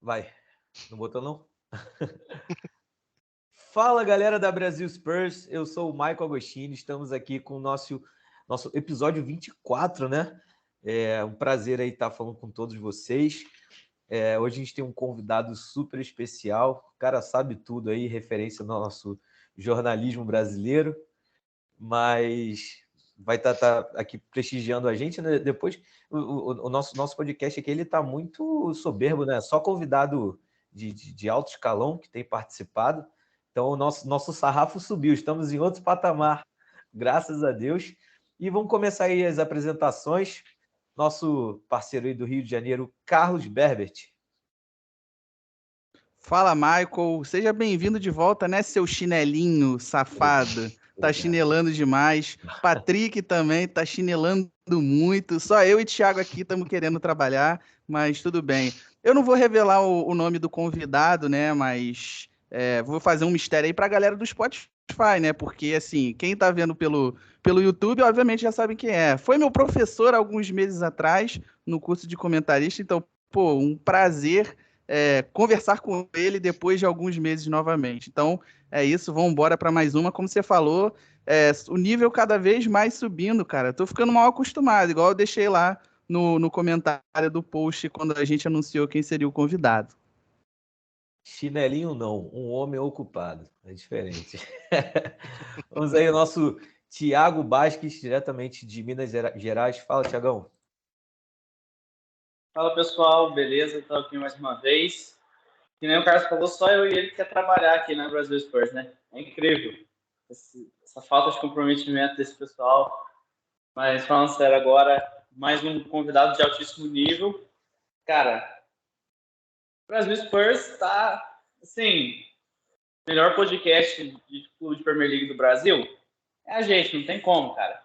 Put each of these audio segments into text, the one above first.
Vai. Não botou, não? Fala, galera da Brasil Spurs. Eu sou o Michael Agostini. Estamos aqui com o nosso episódio 24, né? É um prazer aí estar falando com todos vocês. Hoje a gente tem um convidado super especial. O cara sabe tudo aí, referência ao nosso jornalismo brasileiro. Mas vai estar aqui prestigiando a gente, né? Depois, o nosso podcast aqui, ele está muito soberbo, né? Só convidado de alto escalão que tem participado. Então, o nosso sarrafo subiu, estamos em outro patamar, graças a Deus. E vamos começar aí as apresentações. Nosso parceiro aí do Rio de Janeiro, Carlos Berbert. Fala, Michael. Seja bem-vindo de volta, né, seu chinelinho safado? Tá chinelando demais. Patrick também tá chinelando muito. Só eu e Thiago aqui estamos querendo trabalhar, mas tudo bem. Eu não vou revelar o nome do convidado, né, mas vou fazer um mistério aí pra galera do Spotify, né? Porque, assim, quem tá vendo pelo YouTube, obviamente já sabe quem é. Foi meu professor alguns meses atrás, no curso de comentarista, então, pô, um prazer conversar com ele depois de alguns meses novamente. Então, é isso, vamos embora para mais uma. Como você falou, o nível cada vez mais subindo, cara. Tô ficando mal acostumado, igual eu deixei lá no comentário do post quando a gente anunciou quem seria o convidado. Chinelinho não, um homem ocupado. É diferente. Vamos aí, o nosso Thiago Basques, diretamente de Minas Gerais. Fala, Thiagão. Fala, pessoal, beleza? Estou aqui mais uma vez. Que nem o Carlos falou, só eu e ele que quer trabalhar aqui na Brasil Spurs, né? É incrível essa falta de comprometimento desse pessoal. Mas falando sério agora, mais um convidado de altíssimo nível. Cara, o Brasil Spurs está, assim, melhor podcast de clube de Premier League do Brasil. É a gente, não tem como, cara.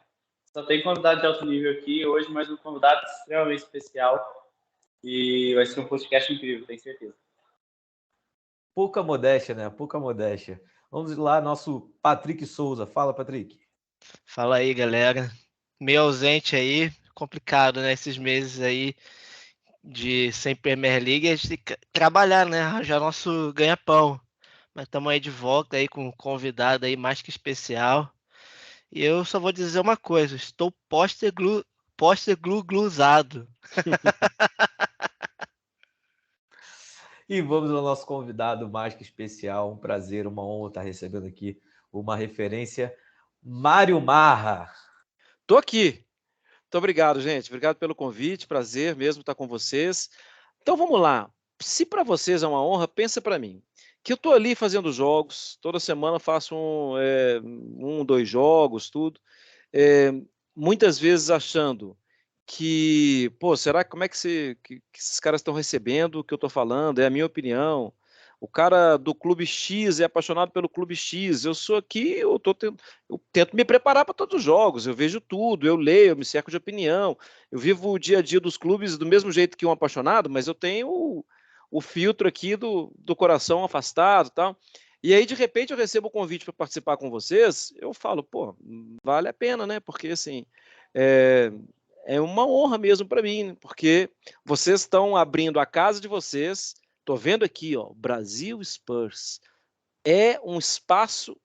Só tem convidado de alto nível aqui. Hoje, mais um convidado extremamente especial. E vai ser um podcast incrível, tenho certeza. Pouca modéstia, né? Pouca modéstia. Vamos lá, nosso Patrick Souza. Fala, Patrick. Fala aí, galera. Meio ausente aí, complicado, né? Esses meses aí de sem Premier League, a gente tem que trabalhar, né? Arranjar nosso ganha-pão. Mas estamos aí de volta aí com um convidado aí mais que especial. E eu só vou dizer uma coisa, estou gluzado. E vamos ao nosso convidado mais que especial. Um prazer, uma honra estar recebendo aqui uma referência. Mário Marra. Tô aqui. Muito obrigado, gente. Obrigado pelo convite. Prazer mesmo estar com vocês. Então vamos lá. Se para vocês é uma honra, pensa para mim. Que eu tô ali fazendo jogos. Toda semana faço dois jogos, tudo. É, muitas vezes achando que, pô, será como é que esses caras estão recebendo o que eu tô falando? É a minha opinião. O cara do clube X é apaixonado pelo clube X. Eu sou aqui, eu tento me preparar para todos os jogos. Eu vejo tudo, eu leio, eu me cerco de opinião. Eu vivo o dia a dia dos clubes do mesmo jeito que um apaixonado, mas eu tenho o filtro aqui do coração afastado, tal. E aí, de repente, eu recebo o convite para participar com vocês, eu falo, pô, vale a pena, né? Porque, assim, é uma honra mesmo para mim, porque vocês estão abrindo a casa de vocês. Tô vendo aqui, ó, Brasil Spurs. É um espaço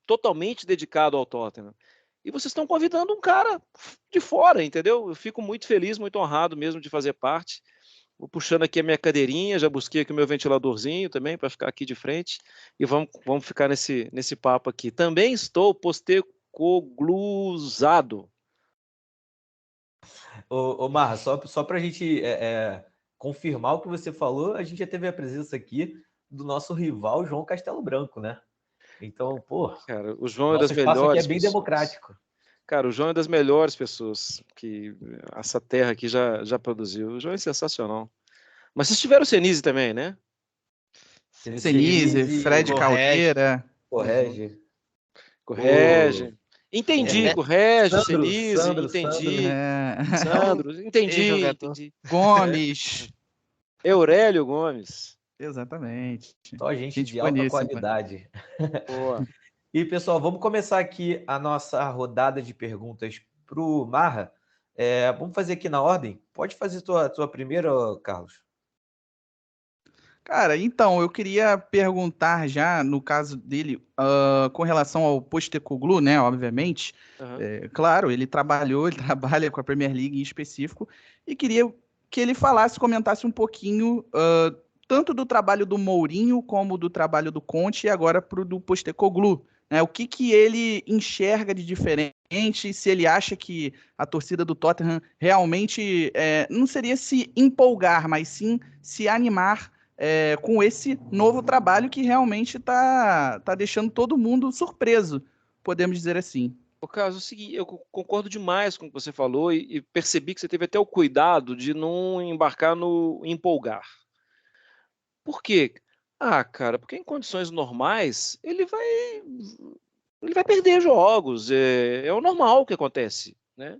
totalmente dedicado ao Tottenham. E vocês estão convidando um cara de fora, entendeu? Eu fico muito feliz, muito honrado mesmo de fazer parte. Vou puxando aqui a minha cadeirinha, já busquei aqui o meu ventiladorzinho também para ficar aqui de frente e vamos ficar nesse papo aqui. Também estou postecogluzado. Ô Marra, só para a gente confirmar o que você falou, a gente já teve a presença aqui do nosso rival João Castelo Branco, né? Então, pô, cara, o João é nosso das espaço aqui é melhores bem pessoas. democrático. Cara, o João é das melhores pessoas que essa terra aqui já produziu. O João é sensacional. Mas vocês tiveram o Senise também, né? Senise, Fred Caldeira. Correge. Correge. Entendi, correge, Senise, Sandro. entendi. Sandro, entendi. Gomes. Aurélio Gomes. Exatamente. Só gente de alta qualidade. Boa. E, pessoal, vamos começar aqui a nossa rodada de perguntas para o Marra. Vamos fazer aqui na ordem. Pode fazer tua primeira, Carlos. Cara, então, eu queria perguntar já, no caso dele, com relação ao Postecoglou, né, obviamente, Aham. claro, ele trabalha com a Premier League em específico, e queria que ele comentasse um pouquinho, tanto do trabalho do Mourinho, como do trabalho do Conte, e agora pro do Postecoglou, né, o que ele enxerga de diferente, se ele acha que a torcida do Tottenham realmente não seria se empolgar, mas sim se animar com esse novo trabalho que realmente tá deixando todo mundo surpreso, podemos dizer assim. Por causa do seguinte, eu concordo demais com o que você falou e percebi que você teve até o cuidado de não embarcar no empolgar. Por quê? Ah, cara, porque em condições normais ele vai perder jogos, é o normal que acontece, né?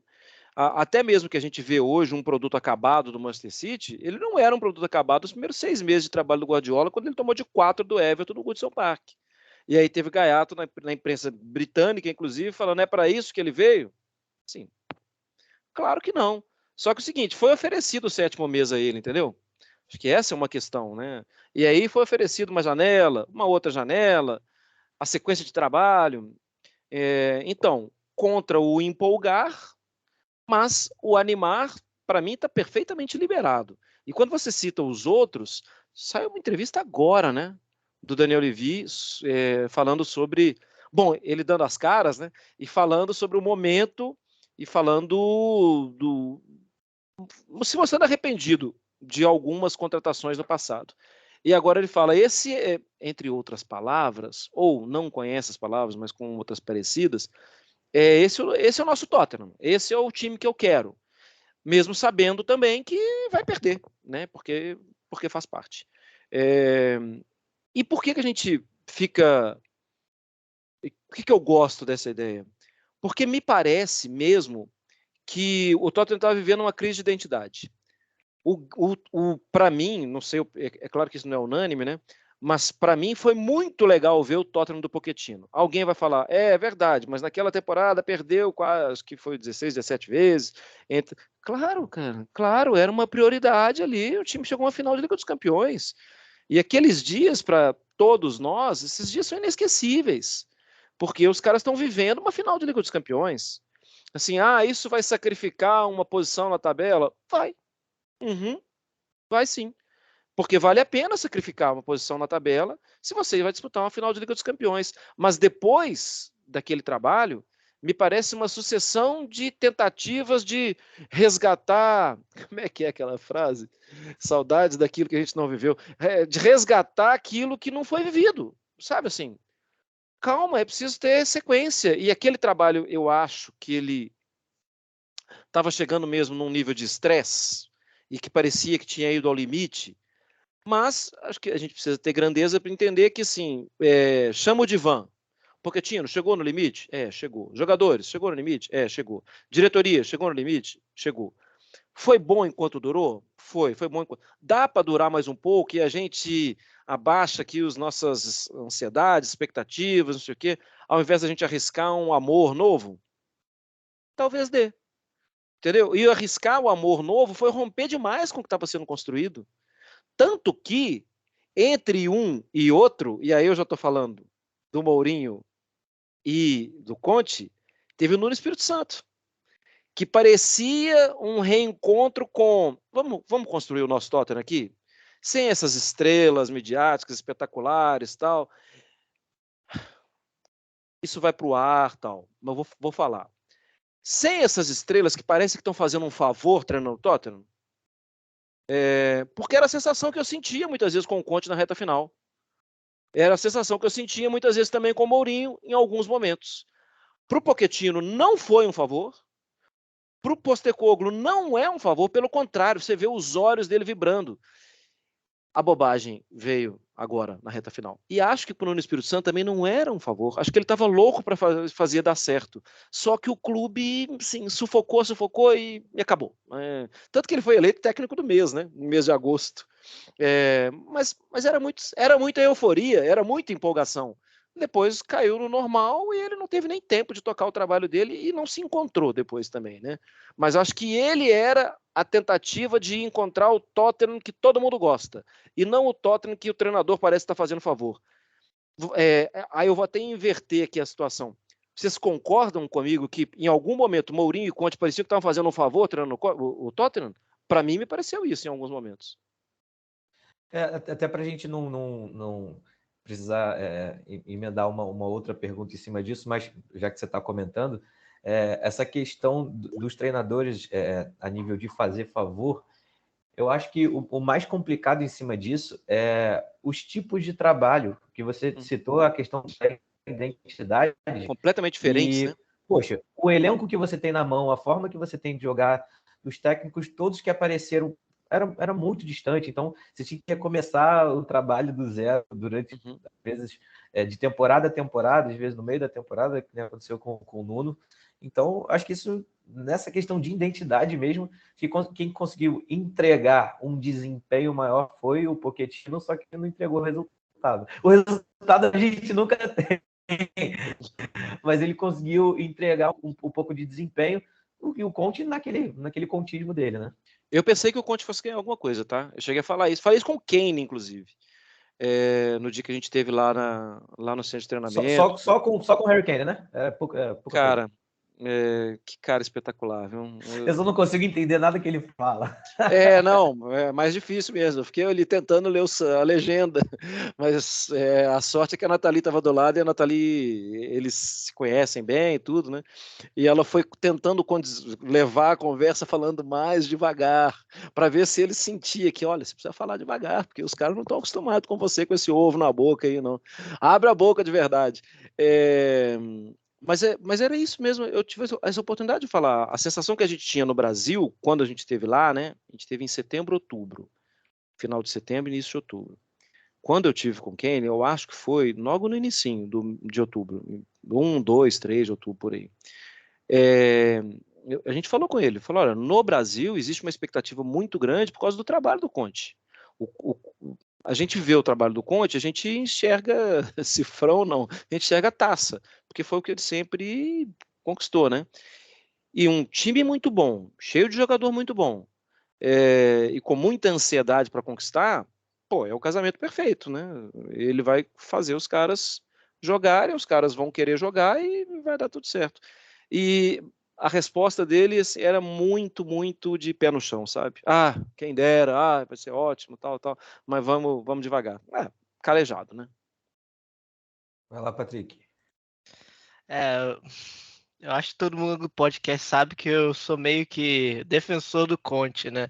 Até mesmo que a gente vê hoje um produto acabado do Manchester City, ele não era um produto acabado nos primeiros 6 meses de trabalho do Guardiola, quando ele tomou de 4 do Everton no Goodison Park. E aí teve gaiato na imprensa britânica, inclusive, falando, é para isso que ele veio? Sim, claro que não. Só que é o seguinte, foi oferecido o 7º mês a ele, entendeu? Acho que essa é uma questão, né? E aí foi oferecido uma janela, uma outra janela, a sequência de trabalho. Então, contra o empolgar, mas o animar, para mim, está perfeitamente liberado. E quando você cita os outros, saiu uma entrevista agora, né? Do Daniel Levy, falando sobre. Bom, ele dando as caras, né? E falando sobre o momento e falando se mostrando arrependido de algumas contratações no passado. E agora ele fala, entre outras palavras, ou não conhece as palavras, mas com outras parecidas, esse é o nosso Tottenham, esse é o time que eu quero, mesmo sabendo também que vai perder, né? Porque faz parte. E por que a gente fica... Por que eu gosto dessa ideia? Porque me parece mesmo que o Tottenham estava vivendo uma crise de identidade. Para mim, não sei, é claro que isso não é unânime, né? Mas para mim foi muito legal ver o Tottenham do Pochettino. Alguém vai falar, é verdade, mas naquela temporada perdeu quase, que foi 16, 17 vezes. Claro, cara, claro, era uma prioridade ali. O time chegou a uma final de Liga dos Campeões. E aqueles dias, para todos nós, esses dias são inesquecíveis. Porque os caras estão vivendo uma final de Liga dos Campeões. Assim, isso vai sacrificar uma posição na tabela? Vai. Uhum, vai sim. Porque vale a pena sacrificar uma posição na tabela se você vai disputar uma final de Liga dos Campeões. Mas depois daquele trabalho, me parece uma sucessão de tentativas de resgatar. Como é que é aquela frase? Saudades daquilo que a gente não viveu. De resgatar aquilo que não foi vivido. Sabe assim? Calma, é preciso ter sequência. E aquele trabalho, eu acho que ele estava chegando mesmo num nível de estresse e que parecia que tinha ido ao limite, mas acho que a gente precisa ter grandeza para entender que, assim, chama o divã. Pochettino, chegou no limite? Chegou. Jogadores, chegou no limite? Chegou. Diretoria, chegou no limite? Chegou. Foi bom enquanto durou? Foi bom enquanto... Dá para durar mais um pouco e a gente abaixa aqui as nossas ansiedades, expectativas, não sei o quê, ao invés da gente arriscar um amor novo? Talvez dê. Entendeu? E arriscar o amor novo foi romper demais com o que estava sendo construído. Tanto que, entre um e outro, e aí eu já estou falando do Mourinho e do Conte, teve o Nuno Espírito Santo, que parecia um reencontro com... Vamos construir o nosso Tottenham aqui? Sem essas estrelas midiáticas espetaculares e tal. Isso vai para o ar tal, mas vou falar. Sem essas estrelas que parece que estão fazendo um favor treinando o Tottenham, porque era a sensação que eu sentia muitas vezes com o Conte na reta final. Era a sensação que eu sentia muitas vezes também com o Mourinho em alguns momentos. Para o Pochettino não foi um favor, para o Postecoglou não é um favor, pelo contrário, você vê os olhos dele vibrando. A bobagem veio agora, na reta final. E acho que para o Nuno Espírito Santo também não era um favor. Acho que ele estava louco para fazer dar certo. Só que o clube, sim, sufocou e acabou. Tanto que ele foi eleito técnico do mês, né? No mês de agosto. Mas era muita euforia, era muita empolgação. depois caiu no normal e ele não teve nem tempo de tocar o trabalho dele e não se encontrou depois também, né? Mas acho que ele era a tentativa de encontrar o Tottenham que todo mundo gosta e não o Tottenham que o treinador parece estar fazendo favor. Aí eu vou até inverter aqui a situação. Vocês concordam comigo que em algum momento Mourinho e Conte pareciam que estavam fazendo um favor treinando o Tottenham? Para mim, me pareceu isso em alguns momentos. Até para a gente não precisar emendar uma outra pergunta em cima disso, mas já que você está comentando, essa questão dos treinadores a nível de fazer favor, eu acho que o mais complicado em cima disso é os tipos de trabalho, que você citou a questão da identidade. Completamente diferentes, né? Poxa, o elenco que você tem na mão, a forma que você tem de jogar, os técnicos todos que apareceram, era muito distante. Então, você tinha que começar o trabalho do zero durante, às vezes, de temporada a temporada, às vezes no meio da temporada, que aconteceu com o Nuno. Então, acho que isso, nessa questão de identidade mesmo, que quem conseguiu entregar um desempenho maior foi o Pochettino, só que não entregou o resultado. O resultado a gente nunca tem, mas ele conseguiu entregar um pouco de desempenho e o Conte naquele contínuo dele, né? Eu pensei que o Conte fosse ganhar alguma coisa, tá? Eu cheguei a falar isso. Falei isso com o Kane, inclusive. No dia que a gente teve lá no centro de treinamento. Só com o Harry Kane, né? Pouca cara, que cara espetacular, viu? Eu só não consigo entender nada que ele fala. Não, é mais difícil mesmo. Eu fiquei ali tentando ler a legenda, mas a sorte é que a Nathalie estava do lado e a Nathalie, eles se conhecem bem e tudo, né? E ela foi tentando levar a conversa falando mais devagar, para ver se ele sentia que, olha, você precisa falar devagar, porque os caras não estão acostumados com você, com esse ovo na boca aí, não. Abre a boca de verdade. Mas era isso mesmo, eu tive essa oportunidade de falar. A sensação que a gente tinha no Brasil, quando a gente esteve lá, né? A gente esteve em setembro, outubro. Final de setembro, início de outubro. Quando eu tive com o Kane, eu acho que foi logo no inicinho de outubro. 1, 2, 3 de outubro, por aí. A gente falou com ele, falou, olha, no Brasil existe uma expectativa muito grande por causa do trabalho do Conte. A gente vê o trabalho do Conte, a gente enxerga cifrão, não, a gente enxerga taça, porque foi o que ele sempre conquistou, né? E um time muito bom, cheio de jogador muito bom, e com muita ansiedade para conquistar, pô, é o casamento perfeito, né? Ele vai fazer os caras jogarem, os caras vão querer jogar e vai dar tudo certo. E a resposta deles era muito, muito de pé no chão, sabe? Quem dera, vai ser ótimo, tal, mas vamos devagar. Calejado, né? Vai lá, Patrick. Eu acho que todo mundo do podcast sabe que eu sou meio que defensor do Conte, né?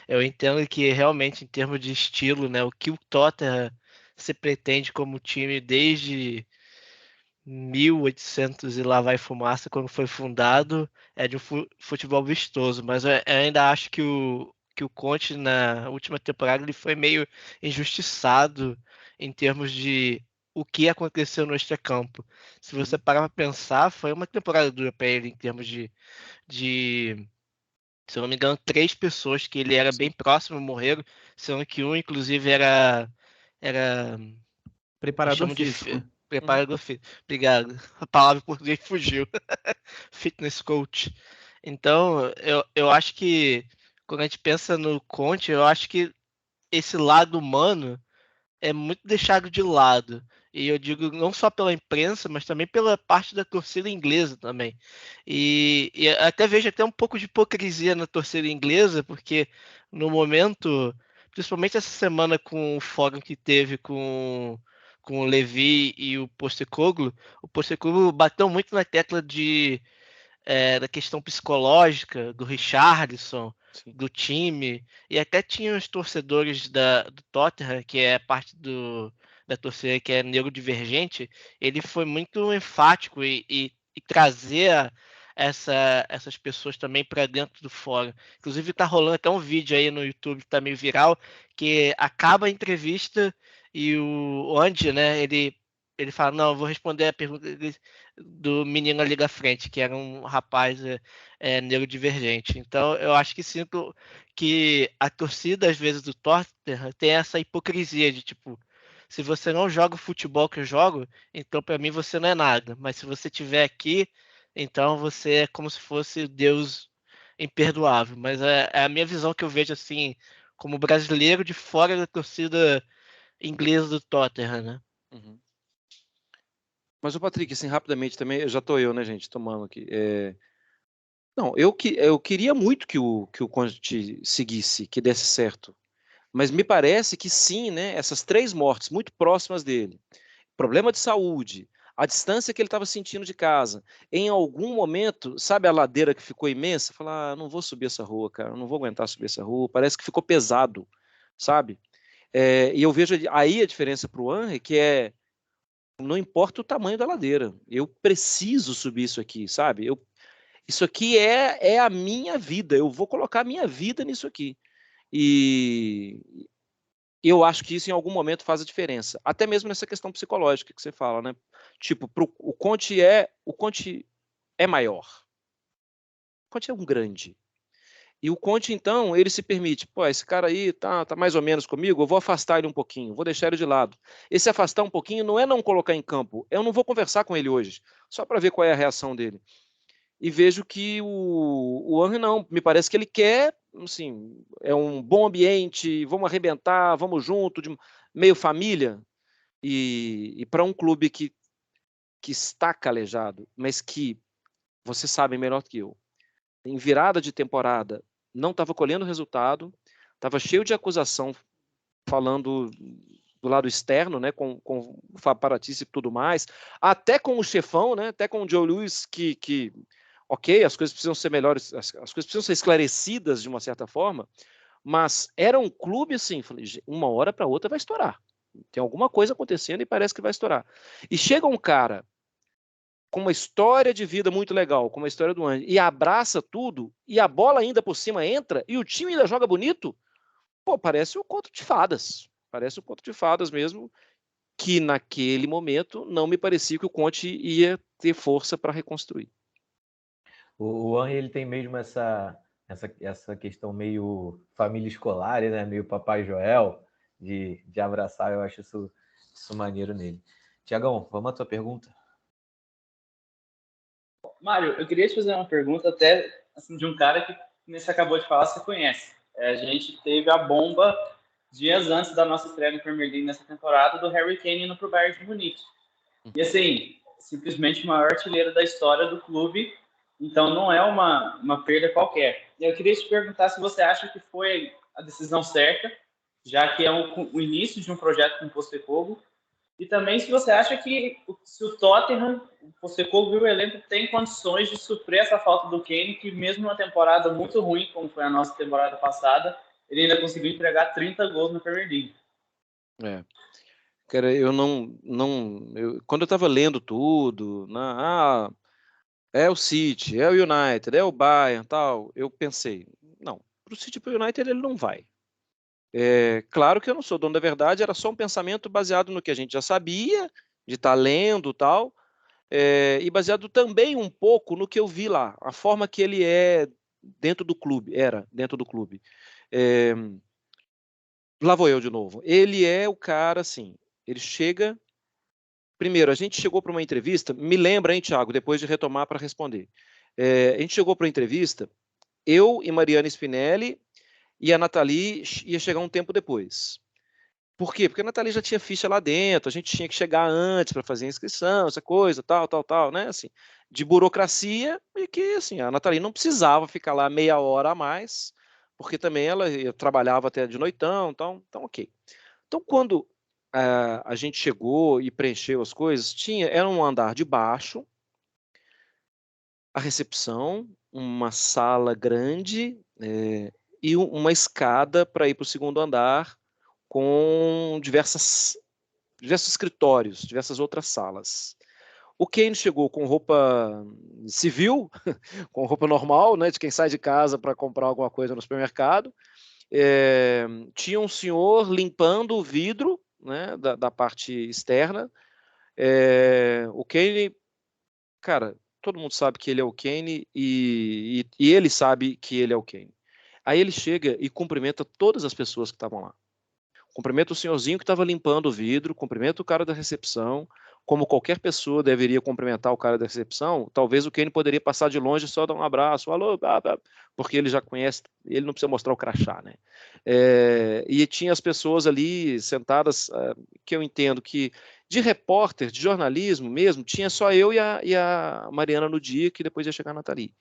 Eu entendo que realmente, em termos de estilo, né, o que o Tottenham se pretende como time desde 1800 e lá vai fumaça, quando foi fundado, é de um futebol vistoso, mas eu ainda acho que o Conte na última temporada ele foi meio injustiçado em termos de o que aconteceu no extracampo. Se você parar para pensar, foi uma temporada dura para ele em termos de, se eu não me engano, 3 pessoas que ele era bem próximo morreram, sendo que um, inclusive, era Preparador físico. Preparador físico. Obrigado. A palavra em português fugiu. Fitness coach. Então, eu acho que quando a gente pensa no Conte, eu acho que esse lado humano é muito deixado de lado. E eu digo não só pela imprensa, mas também pela parte da torcida inglesa também. E até vejo até um pouco de hipocrisia na torcida inglesa, porque no momento, principalmente essa semana com o fórum que teve com o Levi e o Postecoglou bateu muito na tecla da questão psicológica do Richarlison, do time, e até tinha os torcedores do Tottenham, que é parte da torcida que é neurodivergente, ele foi muito enfático e trazer essas pessoas também para dentro do fórum. Inclusive está rolando até um vídeo aí no YouTube que está meio viral, que acaba a entrevista e o Andy, né, ele fala, não, eu vou responder a pergunta do menino ali da frente, que era um rapaz neurodivergente. Então, eu acho que sinto que a torcida, às vezes, do Tottenham tem essa hipocrisia de, tipo, Se você não joga o futebol que eu jogo, então para mim você não é nada. Mas se você estiver aqui, então você é como se fosse Deus imperdoável. Mas é a minha visão que eu vejo assim, como brasileiro de fora da torcida inglesa do Tottenham, né? Uhum. Mas o Patrick, assim, rapidamente também, já tô eu, né, gente, tomando aqui. Não, eu queria muito que o Conte seguisse, que desse certo. Mas me parece que sim, né? Essas 3 mortes muito próximas dele, problema de saúde, a distância que ele estava sentindo de casa, em algum momento, sabe a ladeira que ficou imensa? Falar, não vou subir essa rua, cara, não vou aguentar subir essa rua, parece que ficou pesado, sabe? E eu vejo aí a diferença para o Henry, que não importa o tamanho da ladeira, eu preciso subir isso aqui, sabe? Isso aqui é a minha vida, eu vou colocar a minha vida nisso aqui. E eu acho que isso em algum momento faz a diferença, até mesmo nessa questão psicológica que você fala, né? Tipo, o Conte é maior, o Conte é um grande. E o Conte, então, ele se permite, pô, esse cara aí tá mais ou menos comigo, eu vou afastar ele um pouquinho, vou deixar ele de lado. Esse afastar um pouquinho não é não colocar em campo, eu não vou conversar com ele hoje, só para ver qual é a reação dele. E vejo que o Henry não, me parece que ele quer, assim, é um bom ambiente, vamos arrebentar, vamos junto, meio família. E para um clube que está calejado, mas que, você sabe melhor que eu, em virada de temporada, não estava colhendo resultado, estava cheio de acusação falando do lado externo, né, com o Paparatice e tudo mais, até com o chefão, né, até com o Joe Louis, que ok, as coisas precisam ser melhores, as coisas precisam ser esclarecidas de uma certa forma, mas era um clube assim, falei, uma hora para outra vai estourar. Tem alguma coisa acontecendo e parece que vai estourar. E chega um cara com uma história de vida muito legal, com uma história do Andy, e abraça tudo, e a bola ainda por cima entra, e o time ainda joga bonito, pô, parece um conto de fadas. Parece um conto de fadas mesmo, que naquele momento não me parecia que o Conte ia ter força para reconstruir. O Henry, ele tem mesmo essa questão meio família escolar, né? Meio Papai Joel, de abraçar. Eu acho isso maneiro nele. Tiagão, vamos à tua pergunta? Mário, eu queria te fazer uma pergunta até assim, de um cara que você acabou de falar, você conhece. A gente teve a bomba dias antes da nossa estreia no Premier League nessa temporada do Harry Kane indo para o Bayern de Munique. E assim, simplesmente o maior artilheiro da história do clube, então não é uma perda qualquer. E eu queria te perguntar se você acha que foi a decisão certa, já que é o início de um projeto com o Postecoglou, e também se você acha que se o Tottenham, o Postecoglou e o elenco tem condições de suprir essa falta do Kane, que mesmo numa temporada muito ruim, como foi a nossa temporada passada, ele ainda conseguiu entregar 30 gols na Premier League. Cara, eu quando eu estava lendo tudo, é o City, é o United, é o Bayern, tal, eu pensei, não, para o City e para o United ele não vai. Claro que eu não sou dono da verdade, era só um pensamento baseado no que a gente já sabia, de estar lendo tal, e baseado também um pouco no que eu vi lá, a forma que ele era dentro do clube. Lá vou eu de novo. Ele é o cara, assim, ele chega. Primeiro, a gente chegou para uma entrevista, me lembra, hein, Thiago, depois de retomar para responder. A gente chegou para uma entrevista, eu e Mariana Spinelli, e a Nathalie ia chegar um tempo depois. Por quê? Porque a Nathalie já tinha ficha lá dentro, a gente tinha que chegar antes para fazer a inscrição, essa coisa, tal, né? Assim, de burocracia, e que assim, a Nathalie não precisava ficar lá meia hora a mais, porque também ela trabalhava até de noitão, então ok. Então, quando a gente chegou e preencheu as coisas, era um andar de baixo, a recepção, uma sala grande e uma escada para ir para o segundo andar, com diversos escritórios, diversas outras salas. O Kane chegou com roupa civil, com roupa normal, né, de quem sai de casa para comprar alguma coisa no supermercado. Tinha um senhor limpando o vidro, né, da parte externa. O Kane, cara, todo mundo sabe que ele é o Kane e ele sabe que ele é o Kane. Aí ele chega e cumprimenta todas as pessoas que estavam lá. cumprimenta o senhorzinho que estava limpando o vidro, cumprimenta o cara da recepção, como qualquer pessoa deveria cumprimentar o cara da recepção. Talvez o Kane poderia passar de longe e só dar um abraço, alô, porque ele já conhece, ele não precisa mostrar o crachá, né? E tinha as pessoas ali sentadas, que eu entendo que de repórter, de jornalismo mesmo, tinha só eu e a Mariana no dia, que depois ia chegar a Nathalie.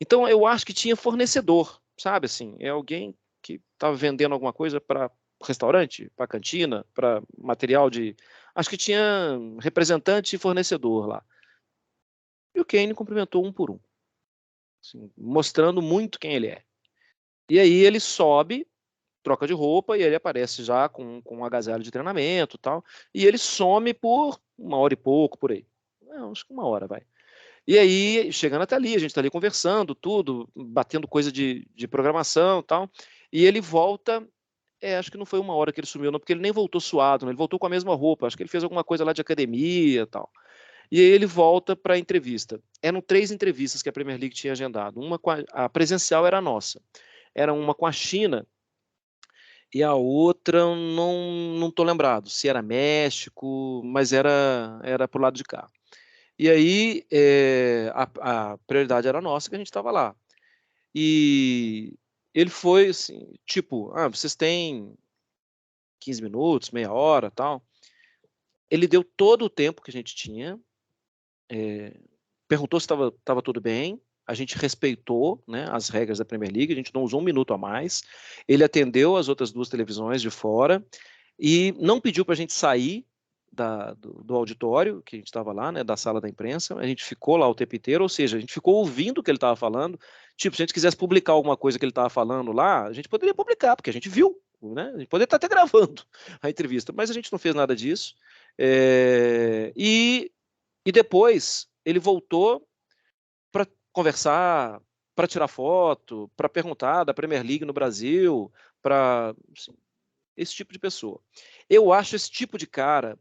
Então eu acho que tinha fornecedor, sabe, assim, é alguém que estava vendendo alguma coisa para restaurante, para cantina, para material de... Acho que tinha representante e fornecedor lá. E o Kane cumprimentou um por um, assim, mostrando muito quem ele é. E aí ele sobe, troca de roupa, e ele aparece já com um agasalho de treinamento e tal, e ele some por 1 hora e pouco, por aí. Não, acho que 1 hora, vai. E aí, chegando até ali, a gente está ali conversando, tudo, batendo coisa de programação e tal, e ele volta... acho que não foi 1 hora que ele sumiu, não, porque ele nem voltou suado, né? Ele voltou com a mesma roupa, acho que ele fez alguma coisa lá de academia e tal. E aí ele volta para a entrevista. Eram 3 entrevistas que a Premier League tinha agendado. Uma com a presencial era a nossa. Era uma com a China e a outra não estou lembrado se era México, mas era pro lado de cá. E aí a prioridade era nossa, que a gente estava lá. E ele foi assim, tipo, vocês têm 15 minutos, meia hora, tal. Ele deu todo o tempo que a gente tinha, perguntou se estava tudo bem, a gente respeitou, né, as regras da Premier League, a gente não usou 1 minuto a mais, ele atendeu as outras 2 televisões de fora e não pediu para a gente sair do auditório, que a gente estava lá, né, da sala da imprensa, a gente ficou lá o tempo inteiro, ou seja, a gente ficou ouvindo o que ele estava falando, tipo, se a gente quisesse publicar alguma coisa que ele estava falando lá, a gente poderia publicar, porque a gente viu, né, a gente poderia estar até gravando a entrevista, mas a gente não fez nada disso, e depois ele voltou para conversar, para tirar foto, para perguntar da Premier League no Brasil, para esse tipo de pessoa. Eu acho esse tipo de cara,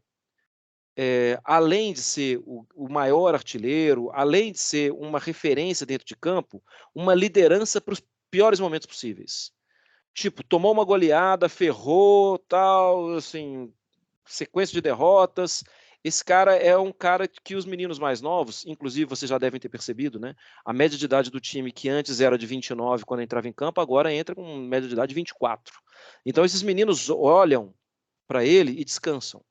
além de ser o maior artilheiro, além de ser uma referência dentro de campo, uma liderança para os piores momentos possíveis. Tipo, tomou uma goleada, ferrou, tal, assim, sequência de derrotas. Esse cara é um cara que os meninos mais novos, inclusive vocês já devem ter percebido, né? A média de idade do time, que antes era de 29 quando entrava em campo, agora entra com média de idade de 24. Então esses meninos olham para ele e descansam.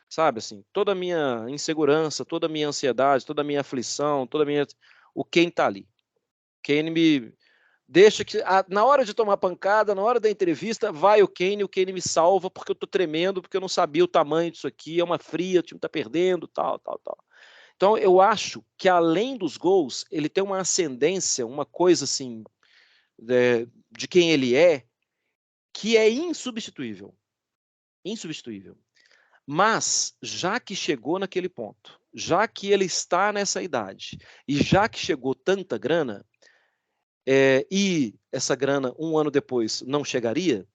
Sabe, assim, toda a minha insegurança, toda a minha ansiedade, toda a minha aflição, o Kane tá ali. O Kane me deixa que, na hora de tomar pancada, na hora da entrevista, vai o Kane me salva, porque eu tô tremendo, porque eu não sabia o tamanho disso aqui, é uma fria, o time tá perdendo, tal. Então, eu acho que além dos gols, ele tem uma ascendência, uma coisa assim, de quem ele é, que é insubstituível. Insubstituível. Mas, já que chegou naquele ponto, já que ele está nessa idade, e já que chegou tanta grana, e essa grana 1 ano depois não chegaria,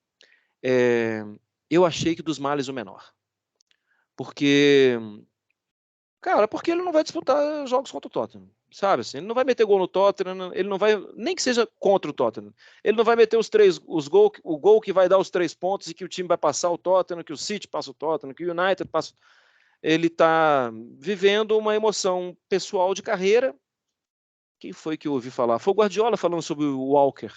eu achei que dos males o menor. Porque ele não vai disputar jogos contra o Tottenham, sabe? Assim, ele não vai meter gol no Tottenham, ele não vai, nem que seja contra o Tottenham, ele não vai meter o gol que vai dar os 3 pontos e que o time vai passar o Tottenham, que o City passa o Tottenham, que o United passa. Ele está vivendo uma emoção pessoal de carreira. Quem foi que eu ouvi falar? Foi o Guardiola falando sobre o Walker,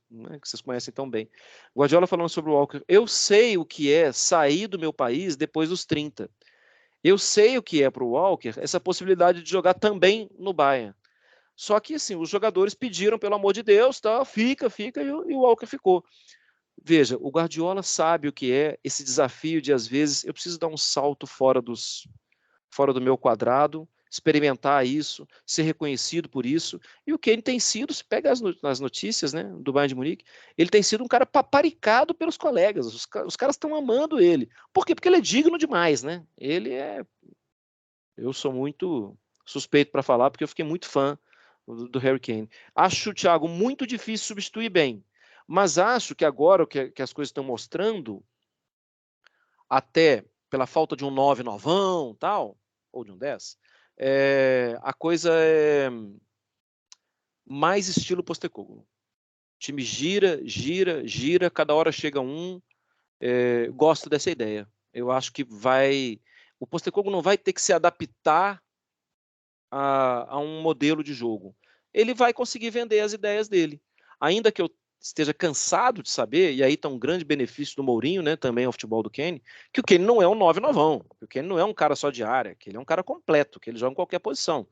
né, que vocês conhecem tão bem. Guardiola falando sobre o Walker. Eu sei o que é sair do meu país depois dos 30. Eu sei o que é para o Walker essa possibilidade de jogar também no Bayern. Só que assim, os jogadores pediram, pelo amor de Deus, tá, fica, e o Walker ficou. Veja, o Guardiola sabe o que é esse desafio de, às vezes, eu preciso dar um salto fora do meu quadrado, experimentar isso, ser reconhecido por isso. E o Kane tem sido, se pega as notícias, né, do Bayern de Munique, ele tem sido um cara paparicado pelos colegas. Os caras estão amando ele. Por quê? Porque ele é digno demais, né? Eu sou muito suspeito para falar, porque eu fiquei muito fã do Harry Kane. Acho, Thiago, muito difícil substituir bem. Mas acho que agora que as coisas estão mostrando, até pela falta de um 9 novão, tal, ou de um 10, a coisa é mais estilo Postecoglou. O time gira, cada hora chega um, Gosto dessa ideia. Eu acho que o Postecoglou não vai ter que se adaptar a um modelo de jogo. Ele vai conseguir vender as ideias dele. Ainda que eu esteja cansado de saber, e aí está um grande benefício do Mourinho, né, também ao futebol do Kane, que o Kane não é um 9 novão, que o Kane não é um cara só de área, que ele é um cara completo, que ele joga em qualquer posição.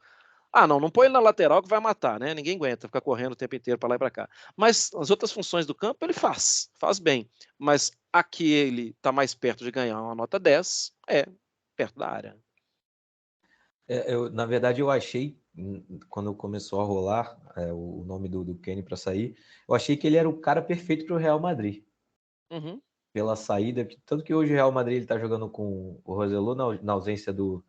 Não põe ele na lateral que vai matar, né? Ninguém aguenta ficar correndo o tempo inteiro para lá e para cá. Mas as outras funções do campo ele faz bem. Mas aqui ele está mais perto de ganhar uma nota 10, perto da área. Na verdade, eu achei, quando começou a rolar o nome do Kane para sair, eu achei que ele era o cara perfeito para o Real Madrid. Uhum. Pela saída, tanto que hoje o Real Madrid está jogando com o Rossello na ausência do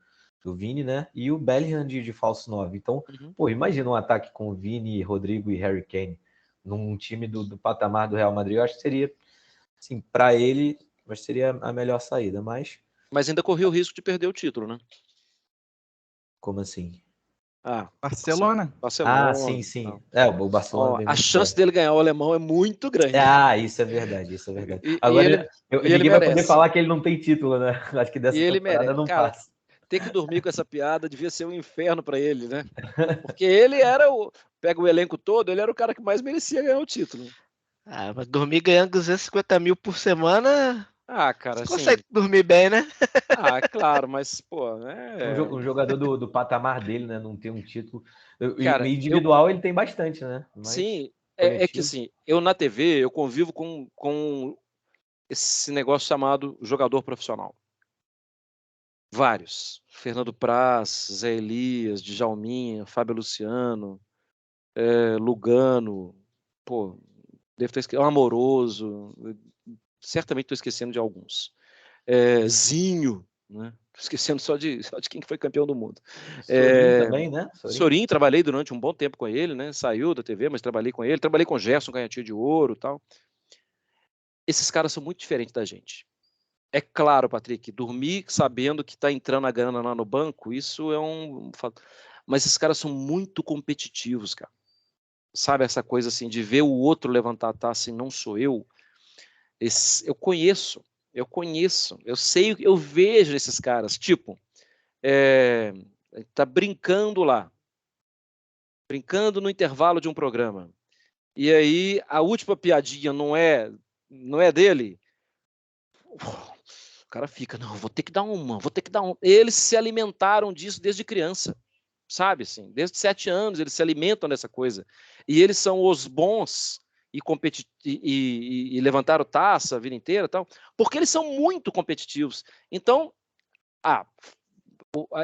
Vini, né? E o Bellingham de falso 9. Então, imagina um ataque com o Vini, Rodrigo e Harry Kane num time do patamar do Real Madrid. Eu acho que seria, assim, para ele, mas seria a melhor saída. Mas ainda corria o risco de perder o título, né? Como assim? Barcelona. Sim. O Barcelona. A chance dele ganhar o alemão é muito grande. Isso é verdade. Agora, ninguém vai poder falar que ele não tem título, né? Acho que dessa temporada não passa. Ter que dormir com essa piada devia ser um inferno para ele, né? Porque ele pega o elenco todo, ele era o cara que mais merecia ganhar o título. Mas dormir ganhando 250 mil por semana... cara, você consegue dormir bem, né? Claro, mas, Um jogador do patamar dele, né? Não tem um título. Individual ele tem bastante, né? Mas, sim, que assim, eu na TV, eu convivo com esse negócio chamado jogador profissional. Vários. Fernando Praz, Zé Elias, Djalminha, Fábio Luciano, Lugano, devo ter esquecido, Amoroso, certamente estou esquecendo de alguns. Zinho, né? Esquecendo só de quem foi campeão do mundo. Sorin também, né? Sorin, trabalhei durante um bom tempo com ele, né? Saiu da TV, mas trabalhei com ele. Trabalhei com Gerson, Canhotinho de Ouro e tal. Esses caras são muito diferentes da gente. É claro, Patrick, dormir sabendo que está entrando a grana lá no banco, isso é um fato. Mas esses caras são muito competitivos, cara. Sabe essa coisa assim, de ver o outro levantar a taça e não sou eu? Eu conheço, eu sei, eu vejo esses caras, tipo, tá brincando lá, brincando no intervalo de um programa, e aí a última piadinha não é dele, o cara fica, não, vou ter que dar uma. Eles se alimentaram disso desde criança, sabe, assim, desde 7 anos eles se alimentam dessa coisa, e eles são os bons e levantaram taça a vida inteira, tal, porque eles são muito competitivos. Então,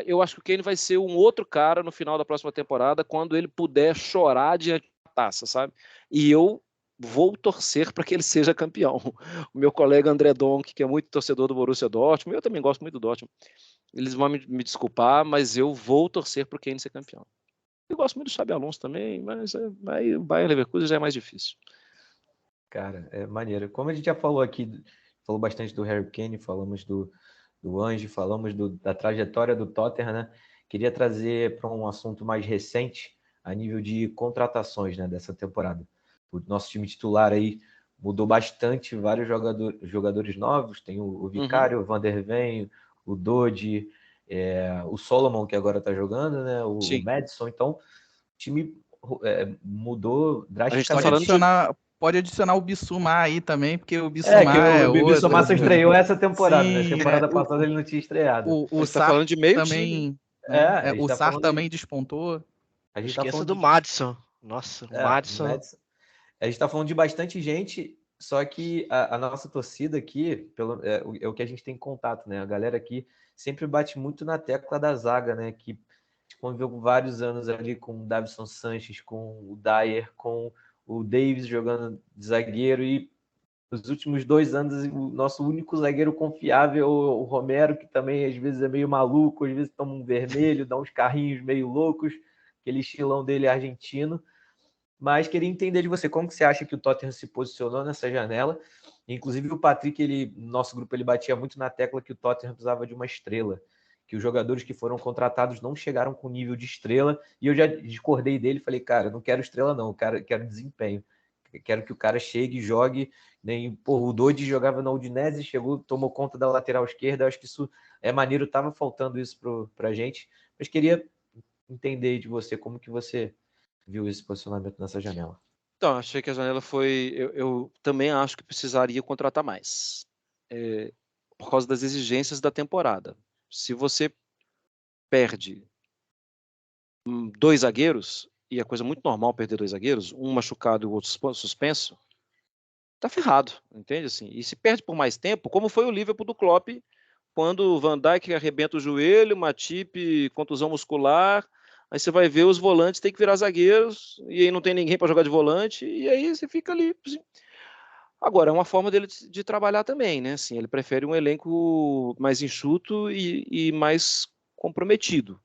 eu acho que o Kane vai ser um outro cara no final da próxima temporada, quando ele puder chorar diante da taça, sabe? E eu vou torcer para que ele seja campeão. O meu colega André Donk, que é muito torcedor do Borussia Dortmund, eu também gosto muito do Dortmund, eles vão me desculpar, mas eu vou torcer para o Kane ser campeão. Eu gosto muito do Xabi Alonso também, mas Bayern Leverkusen já é mais difícil. Cara, é maneiro. Como a gente já falou aqui, falou bastante do Harry Kane, falamos do Ange, falamos da trajetória do Tottenham, né? Queria trazer para um assunto mais recente, a nível de contratações, né, dessa temporada. O nosso time titular aí mudou bastante, vários jogadores novos, tem o Vicário, o Van der Ven, o Dodi, o Solomon, que agora está jogando, né? O Maddison. Então, o time mudou drasticamente. Pode adicionar o Bissouma aí também, porque o Bissouma o Bissouma só estreou essa temporada, né? Temporada passada ele não tinha estreado. O Sar falando de meio também, time. O Sar também despontou. A gente esqueça do Maddison. Nossa, o Maddison. A gente está falando de bastante gente, só que a nossa torcida aqui, é o que a gente tem contato, né? A galera aqui sempre bate muito na tecla da zaga, né? Que conviveu com vários anos ali com o Davinson Sanches, com o Dyer, com o Davis jogando de zagueiro, e nos últimos 2 anos o nosso único zagueiro confiável é o Romero, que também às vezes é meio maluco, às vezes toma um vermelho, dá uns carrinhos meio loucos, aquele estilão dele argentino. Mas queria entender de você, como que você acha que o Tottenham se posicionou nessa janela? Inclusive o Patrick, no nosso grupo, ele batia muito na tecla que o Tottenham precisava de uma estrela, que os jogadores que foram contratados não chegaram com nível de estrela, e eu já discordei dele, falei, cara, eu não quero estrela não, quero desempenho, quero que o cara chegue, jogue Nem, pô, o Dodi jogava na Udinese, chegou, tomou conta da lateral esquerda. Eu acho que isso é maneiro, estava faltando isso pra gente. Mas queria entender de você como que você viu esse posicionamento nessa janela. Então, achei que a janela foi. Eu também acho que precisaria contratar mais. Por causa das exigências da temporada. Se você perde 2 zagueiros, e é coisa muito normal perder 2 zagueiros, um machucado e o outro suspenso, tá ferrado, entende? Assim, e se perde por mais tempo, como foi o Liverpool do Klopp, quando o Van Dijk arrebenta o joelho, Matip, contusão muscular, aí você vai ver os volantes tem que virar zagueiros, e aí não tem ninguém para jogar de volante, e aí você fica ali. Assim. Agora, é uma forma dele de trabalhar também, né? Assim, ele prefere um elenco mais enxuto e mais comprometido.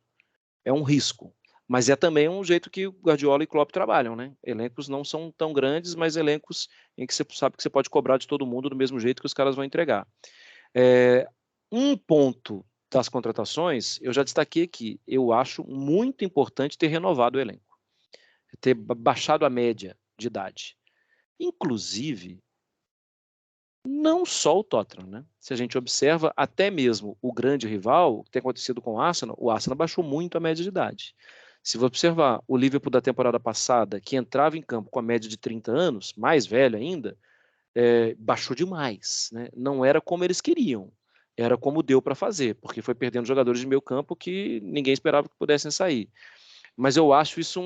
É um risco. Mas é também um jeito que o Guardiola e Klopp trabalham, né? Elencos não são tão grandes, mas elencos em que você sabe que você pode cobrar de todo mundo do mesmo jeito que os caras vão entregar. Um ponto das contratações, eu já destaquei aqui, eu acho muito importante ter renovado o elenco, ter baixado a média de idade. Inclusive, não só o Tottenham, né? Se a gente observa, até mesmo o grande rival, o que tem acontecido com o Arsenal baixou muito a média de idade. Se você observar o Liverpool da temporada passada, que entrava em campo com a média de 30 anos, mais velho ainda, baixou demais, né? Não era como eles queriam, era como deu para fazer, porque foi perdendo jogadores de meio campo que ninguém esperava que pudessem sair. Mas eu acho isso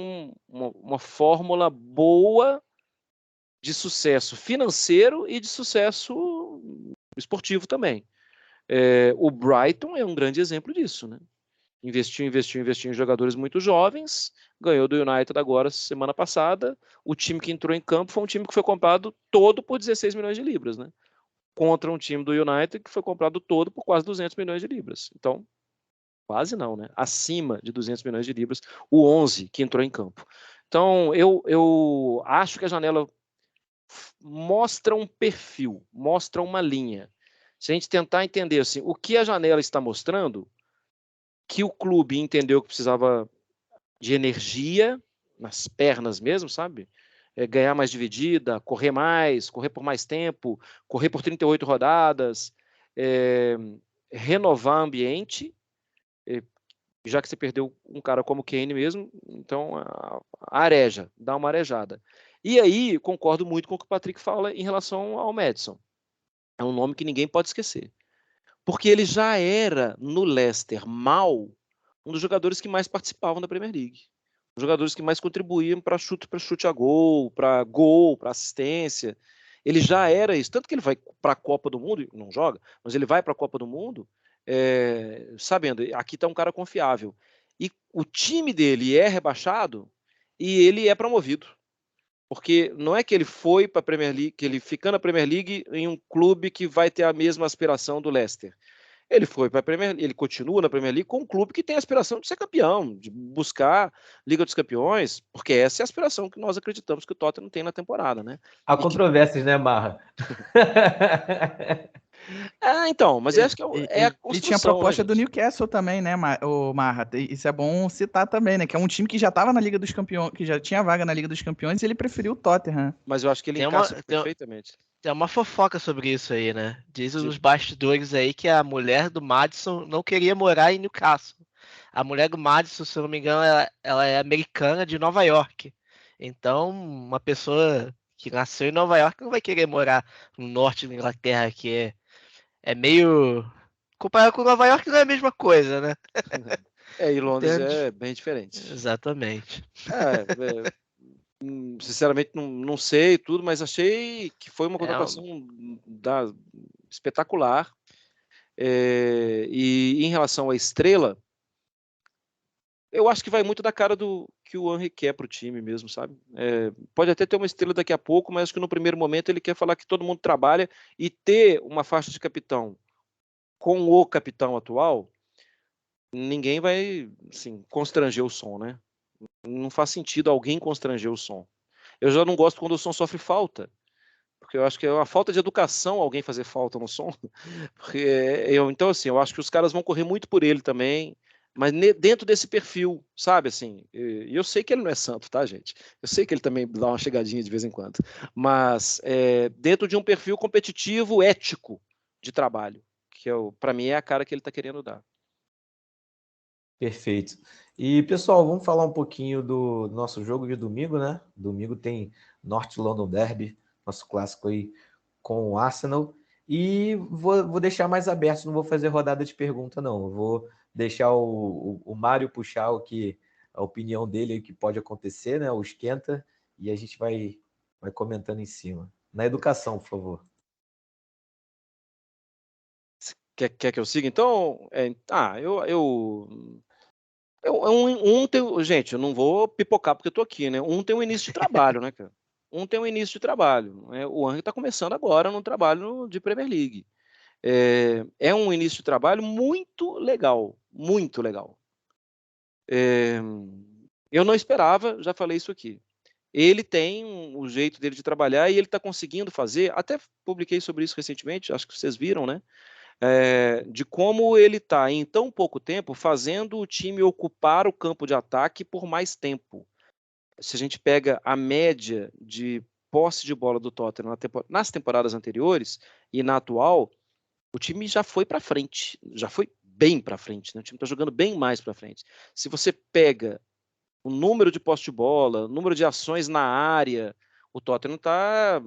uma fórmula boa de sucesso financeiro e de sucesso esportivo também. O Brighton é um grande exemplo disso, né? Investiu em jogadores muito jovens, ganhou do United agora semana passada. O time que entrou em campo foi um time que foi comprado todo por 16 milhões de libras, né? Contra um time do United que foi comprado todo por quase 200 milhões de libras. Então, quase não, né? Acima de 200 milhões de libras, o 11 que entrou em campo. Então, eu acho que a janela mostra um perfil, mostra uma linha. Se a gente tentar entender assim, o que a janela está mostrando, que o clube entendeu que precisava de energia nas pernas mesmo, sabe? Ganhar mais dividida, correr mais, correr por mais tempo, correr por 38 rodadas, renovar ambiente, já que você perdeu um cara como o Kane mesmo, então areja, dá uma arejada. E aí, concordo muito com o que o Patrick fala em relação ao Maddison. É um nome que ninguém pode esquecer. Porque ele já era, no Leicester, um dos jogadores que mais participavam da Premier League. Os jogadores que mais contribuíam para chute a gol, para assistência. Ele já era isso. Tanto que ele vai para a Copa do Mundo, não joga, mas ele vai para a Copa do Mundo sabendo, aqui está um cara confiável. E o time dele é rebaixado e ele é promovido. Porque não é que ele foi para a Premier League, que ele fica na Premier League em um clube que vai ter a mesma aspiração do Leicester. Ele foi para a Premier League, ele continua na Premier League com um clube que tem a aspiração de ser campeão, de buscar Liga dos Campeões, porque essa é a aspiração que nós acreditamos que o Tottenham tem na temporada, né? Há controvérsias, né, Marra? Então, mas acho que é a construção. E tinha a proposta né, do Newcastle também, né, o Marra? Isso é bom citar também, né? Que é um time que já estava na Liga dos Campeões, que já tinha vaga na Liga dos Campeões e ele preferiu o Tottenham. Mas eu acho que ele encaixa perfeitamente. Tem uma fofoca sobre isso aí, né? Dizem os bastidores aí que a mulher do Maddison não queria morar em Newcastle. A mulher do Maddison, se eu não me engano, ela é americana de Nova York. Então, uma pessoa que nasceu em Nova York não vai querer morar no norte da Inglaterra, que é meio... Comparado com Nova York não é a mesma coisa, né? E Londres é bem diferente. Exatamente. Sinceramente, não sei tudo, mas achei que foi uma contratação espetacular. E em relação à estrela, eu acho que vai muito da cara do que o Henry quer para o time mesmo, sabe? Pode até ter uma estrela daqui a pouco, mas acho que no primeiro momento ele quer falar que todo mundo trabalha e ter uma faixa de capitão com o capitão atual, ninguém vai assim, constranger o som, né? Não faz sentido alguém constranger o som. Eu já não gosto quando o som sofre falta, porque eu acho que é uma falta de educação alguém fazer falta no som. Então, assim, eu acho que os caras vão correr muito por ele também. mas dentro desse perfil, sabe, assim, e eu sei que ele não é santo, tá, gente? Eu sei que ele também dá uma chegadinha de vez em quando, mas dentro de um perfil competitivo, ético de trabalho, que para mim é a cara que ele está querendo dar. Perfeito. E, pessoal, vamos falar um pouquinho do nosso jogo de domingo, né? Domingo tem North London Derby, nosso clássico aí com o Arsenal. E vou deixar mais aberto, não vou fazer rodada de pergunta, não. Eu vou deixar o Mário puxar a opinião dele, o que pode acontecer, né? O esquenta, e a gente vai comentando em cima. Na educação, por favor. Quer que eu siga? Então, gente, eu não vou pipocar porque eu tô aqui, né? Tem um início de trabalho, né, cara? Tem um início de trabalho. Né? O Henry está começando agora no trabalho de Premier League. É um início de trabalho muito legal, muito legal. Eu não esperava, já falei isso aqui. Ele tem o jeito dele de trabalhar e ele está conseguindo fazer, até publiquei sobre isso recentemente, acho que vocês viram, né? De como ele está, em tão pouco tempo, fazendo o time ocupar o campo de ataque por mais tempo. Se a gente pega a média de posse de bola do Tottenham nas temporadas anteriores e na atual, o time já foi para frente, já foi bem para frente, né? O time está jogando bem mais para frente. Se você pega o número de posse de bola, o número de ações na área, o Tottenham está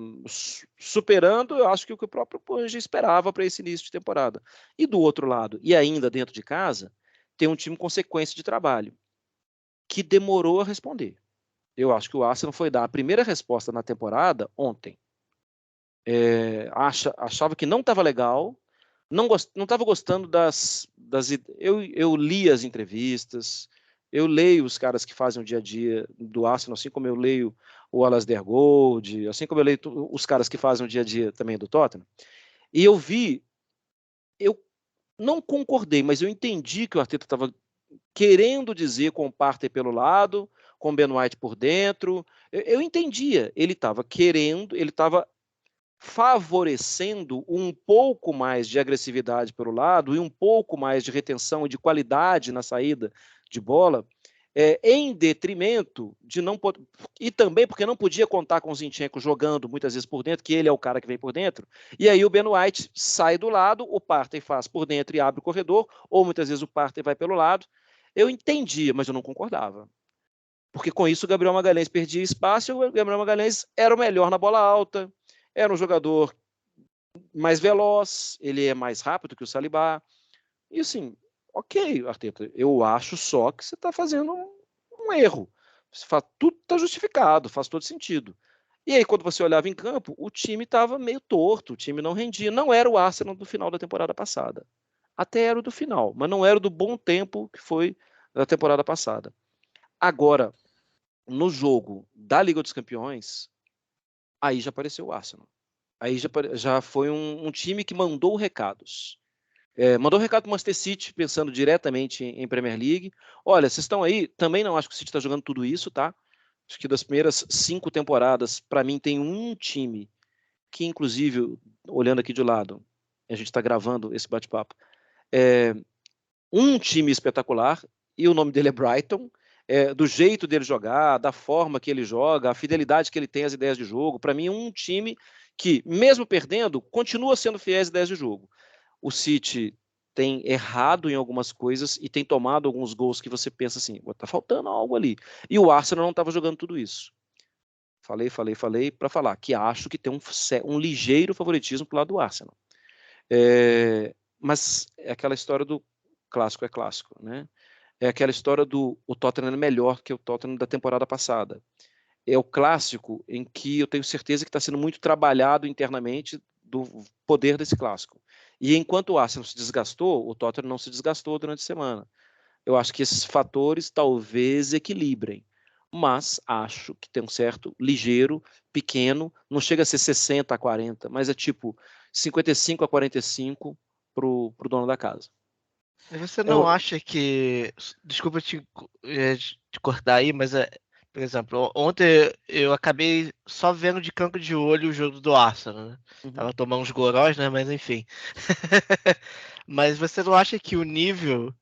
superando, eu acho que o que o próprio Poja esperava para esse início de temporada. E do outro lado, e ainda dentro de casa, tem um time com sequência de trabalho, que demorou a responder. Eu acho que o Arsenal foi dar a primeira resposta na temporada ontem. Achava que não estava legal, não estava gostando das eu li as entrevistas, eu leio os caras que fazem o dia a dia do Arsenal, assim como eu leio o Alasdair Gold, assim como eu leio os caras que fazem o dia a dia também do Tottenham, e eu não concordei, mas eu entendi que o Arteta estava querendo dizer com o Partey pelo lado, com o Ben White por dentro, eu entendia, ele estava querendo, ele estava favorecendo um pouco mais de agressividade pelo lado e um pouco mais de retenção e de qualidade na saída de bola, em detrimento de não poder, e também porque não podia contar com o Zinchenko jogando muitas vezes por dentro, que ele é o cara que vem por dentro, e aí o Ben White sai do lado, o Partey faz por dentro e abre o corredor, ou muitas vezes o Partey vai pelo lado. Eu entendia, mas eu não concordava. Porque com isso o Gabriel Magalhães perdia espaço e o Gabriel Magalhães era o melhor na bola alta, era um jogador mais veloz, ele é mais rápido que o Saliba. E assim, ok, Arteta, eu acho só que você está fazendo um erro. Tudo está justificado, faz todo sentido. E aí, quando você olhava em campo, o time estava meio torto, o time não rendia. Não era o Arsenal do final da temporada passada. Até era o do final, mas não era o do bom tempo que foi da temporada passada. Agora, no jogo da Liga dos Campeões, aí já apareceu o Arsenal. Aí já foi um time que mandou recados. Mandou recado para o Manchester City, pensando diretamente em Premier League. Olha, vocês estão aí, também não acho que o City está jogando tudo isso, tá? Acho que das primeiras 5 temporadas, para mim, tem um time que, inclusive, olhando aqui de lado, a gente está gravando esse bate-papo, um time espetacular, e o nome dele é Brighton, do jeito dele jogar, da forma que ele joga, a fidelidade que ele tem às ideias de jogo. Para mim, é um time que, mesmo perdendo, continua sendo fiel às ideias de jogo. O City tem errado em algumas coisas e tem tomado alguns gols que você pensa assim, tá faltando algo ali. E o Arsenal não estava jogando tudo isso. Falei para falar que acho que tem um ligeiro favoritismo pro lado do Arsenal. Mas é aquela história do clássico é clássico, né? É aquela história do o Tottenham é melhor que o Tottenham da temporada passada. É o clássico em que eu tenho certeza que está sendo muito trabalhado internamente do poder desse clássico. E enquanto o Arsenal se desgastou, o Tottenham não se desgastou durante a semana. Eu acho que esses fatores talvez equilibrem, mas acho que tem um certo ligeiro, pequeno, não chega a ser 60-40, mas é tipo 55-45 pro dono da casa. Mas você não acha que. Desculpa te cortar aí, mas por exemplo, ontem eu acabei só vendo de canto de olho o jogo do Arsenal, né? Tava tomando uns gorós, né? Mas enfim. Mas você não acha que o nível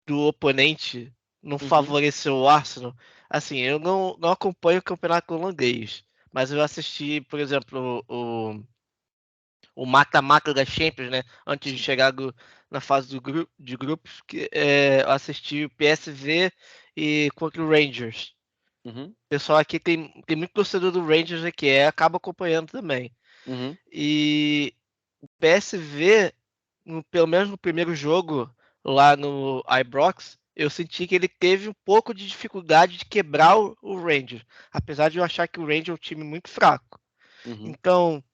do oponente não favoreceu o Arsenal. Assim, eu não acompanho o campeonato holandês, mas eu assisti, por exemplo, o mata-mata da Champions, né? Antes de chegar na fase de grupos, que eu assisti o PSV e contra o Rangers. Uhum. O pessoal aqui tem muito torcedor do Rangers aqui, acaba acompanhando também. Uhum. E o PSV, pelo menos no primeiro jogo, lá no Ibrox, eu senti que ele teve um pouco de dificuldade de quebrar o Rangers. Apesar de eu achar que o Rangers é um time muito fraco. Uhum. Então,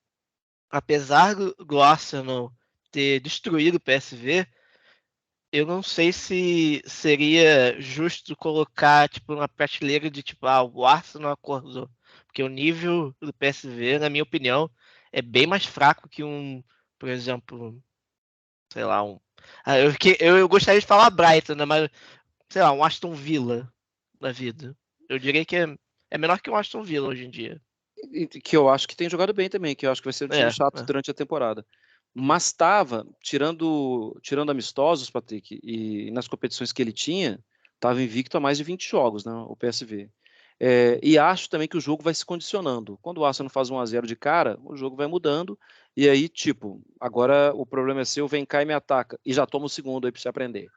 apesar do Arsenal ter destruído o PSV, eu não sei se seria justo colocar tipo uma prateleira de tipo, o Arsenal acordou, porque o nível do PSV, na minha opinião, é bem mais fraco que por exemplo, sei lá, eu gostaria de falar Brighton, né, mas sei lá, um Aston Villa da vida. Eu diria que é menor que um Aston Villa hoje em dia. Que eu acho que tem jogado bem também, que eu acho que vai ser um time chato durante a temporada. Mas estava, tirando amistosos, Patrick, e nas competições que ele tinha, estava invicto a mais de 20 jogos, né, o PSV. E acho também que o jogo vai se condicionando. Quando o Arsenal faz 1-0 de cara, o jogo vai mudando, e aí, tipo, agora o problema é seu, vem cá e me ataca, e já toma o segundo aí para você aprender.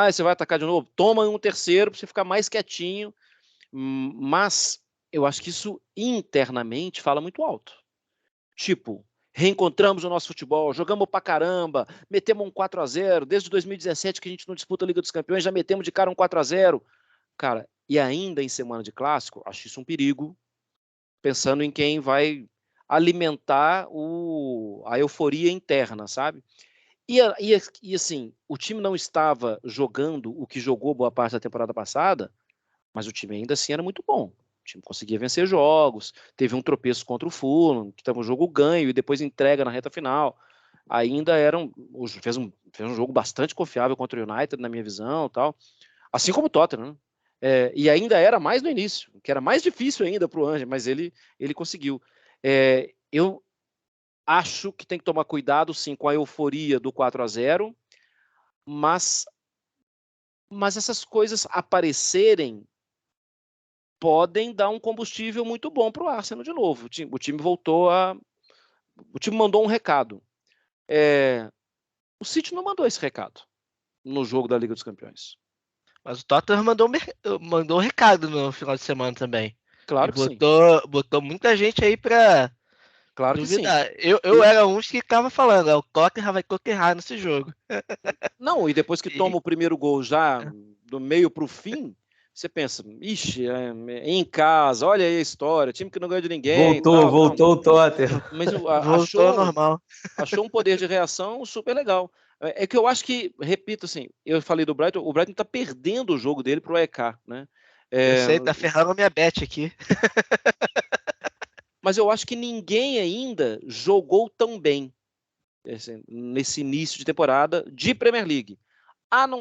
Você vai atacar de novo? Toma um terceiro para você ficar mais quietinho, mas eu acho que isso internamente fala muito alto. Tipo, reencontramos o nosso futebol, jogamos pra caramba, metemos um 4-0, desde 2017 que a gente não disputa a Liga dos Campeões, já metemos de cara um 4-0. Cara, e ainda em semana de clássico, acho isso um perigo, pensando em quem vai alimentar a euforia interna, sabe? E assim, o time não estava jogando o que jogou boa parte da temporada passada, mas o time ainda assim era muito bom. O time conseguia vencer jogos, teve um tropeço contra o Fulham, que estava um jogo ganho e depois entrega na reta final. Ainda fez um jogo bastante confiável contra o United, na minha visão, tal. Assim como o Tottenham, né? E ainda era mais no início, que era mais difícil ainda para o Ange, mas ele conseguiu. Eu acho que tem que tomar cuidado, sim, com a euforia do 4-0, mas essas coisas aparecerem podem dar um combustível muito bom para o Arsenal de novo. O time voltou a... O time mandou um recado. O City não mandou esse recado no jogo da Liga dos Campeões. Mas o Tottenham mandou um recado no final de semana também. Claro E que sim. botou muita gente aí pra Claro duvidar. que sim. Eu era uns que tava falando, o Tottenham vai coquerrar nesse jogo. Não, e depois que toma o primeiro gol já do meio para o fim, você pensa, ixi, em casa, olha aí a história, time que não ganha de ninguém. Voltou o Tottenham. Mas Voltou ao normal. Achou um poder de reação super legal. É que eu acho que, repito assim, eu falei do Brighton, o Brighton tá perdendo o jogo dele pro EK, né? Eu sei, tá ferrando a minha bet aqui. Mas eu acho que ninguém ainda jogou tão bem nesse início de temporada de Premier League.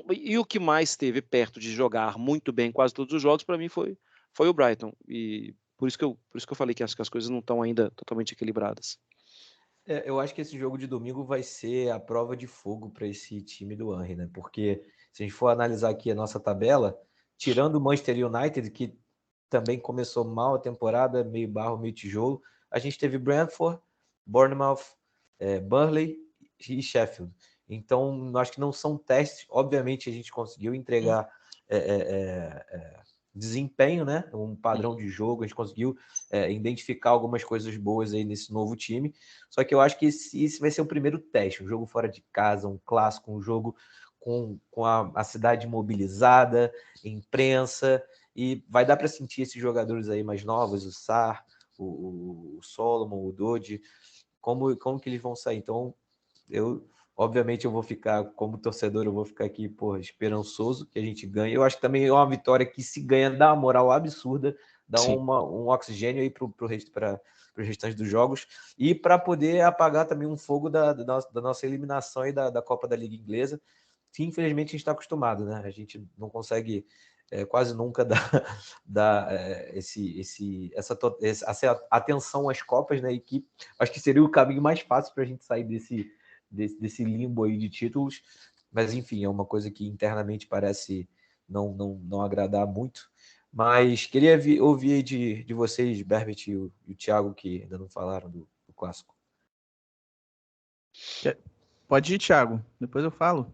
E o que mais teve perto de jogar muito bem quase todos os jogos, para mim, foi o Brighton. E por isso que eu falei que acho que as coisas não estão ainda totalmente equilibradas. Eu acho que esse jogo de domingo vai ser a prova de fogo para esse time do Henry, né? Porque se a gente for analisar aqui a nossa tabela, tirando o Manchester United, que também começou mal a temporada, meio barro, meio tijolo, a gente teve Brentford, Bournemouth, Burnley e Sheffield. Então, acho que não são testes. Obviamente, a gente conseguiu entregar desempenho, né? Um padrão de jogo, a gente conseguiu identificar algumas coisas boas aí nesse novo time. Só que eu acho que esse vai ser o primeiro teste, um jogo fora de casa, um clássico, um jogo com a cidade mobilizada, imprensa, e vai dar para sentir esses jogadores aí mais novos, o Sarr, o Solomon, o Dodge, como que eles vão sair. Então, obviamente eu vou ficar, como torcedor, eu vou ficar aqui, esperançoso que a gente ganhe. Eu acho que também é uma vitória que, se ganha, dá uma moral absurda, dá um oxigênio aí para os restantes dos jogos, e para poder apagar também um fogo da nossa eliminação aí da Copa da Liga Inglesa, que infelizmente a gente está acostumado, né? A gente não consegue quase nunca dar essa atenção às Copas, né? E que acho que seria o caminho mais fácil para a gente sair desse limbo aí de títulos, Mas, enfim, é uma coisa que internamente parece não agradar muito. Mas queria ouvir aí de vocês, Berbert e o Thiago, que ainda não falaram do clássico. Pode ir, Thiago. Depois eu falo.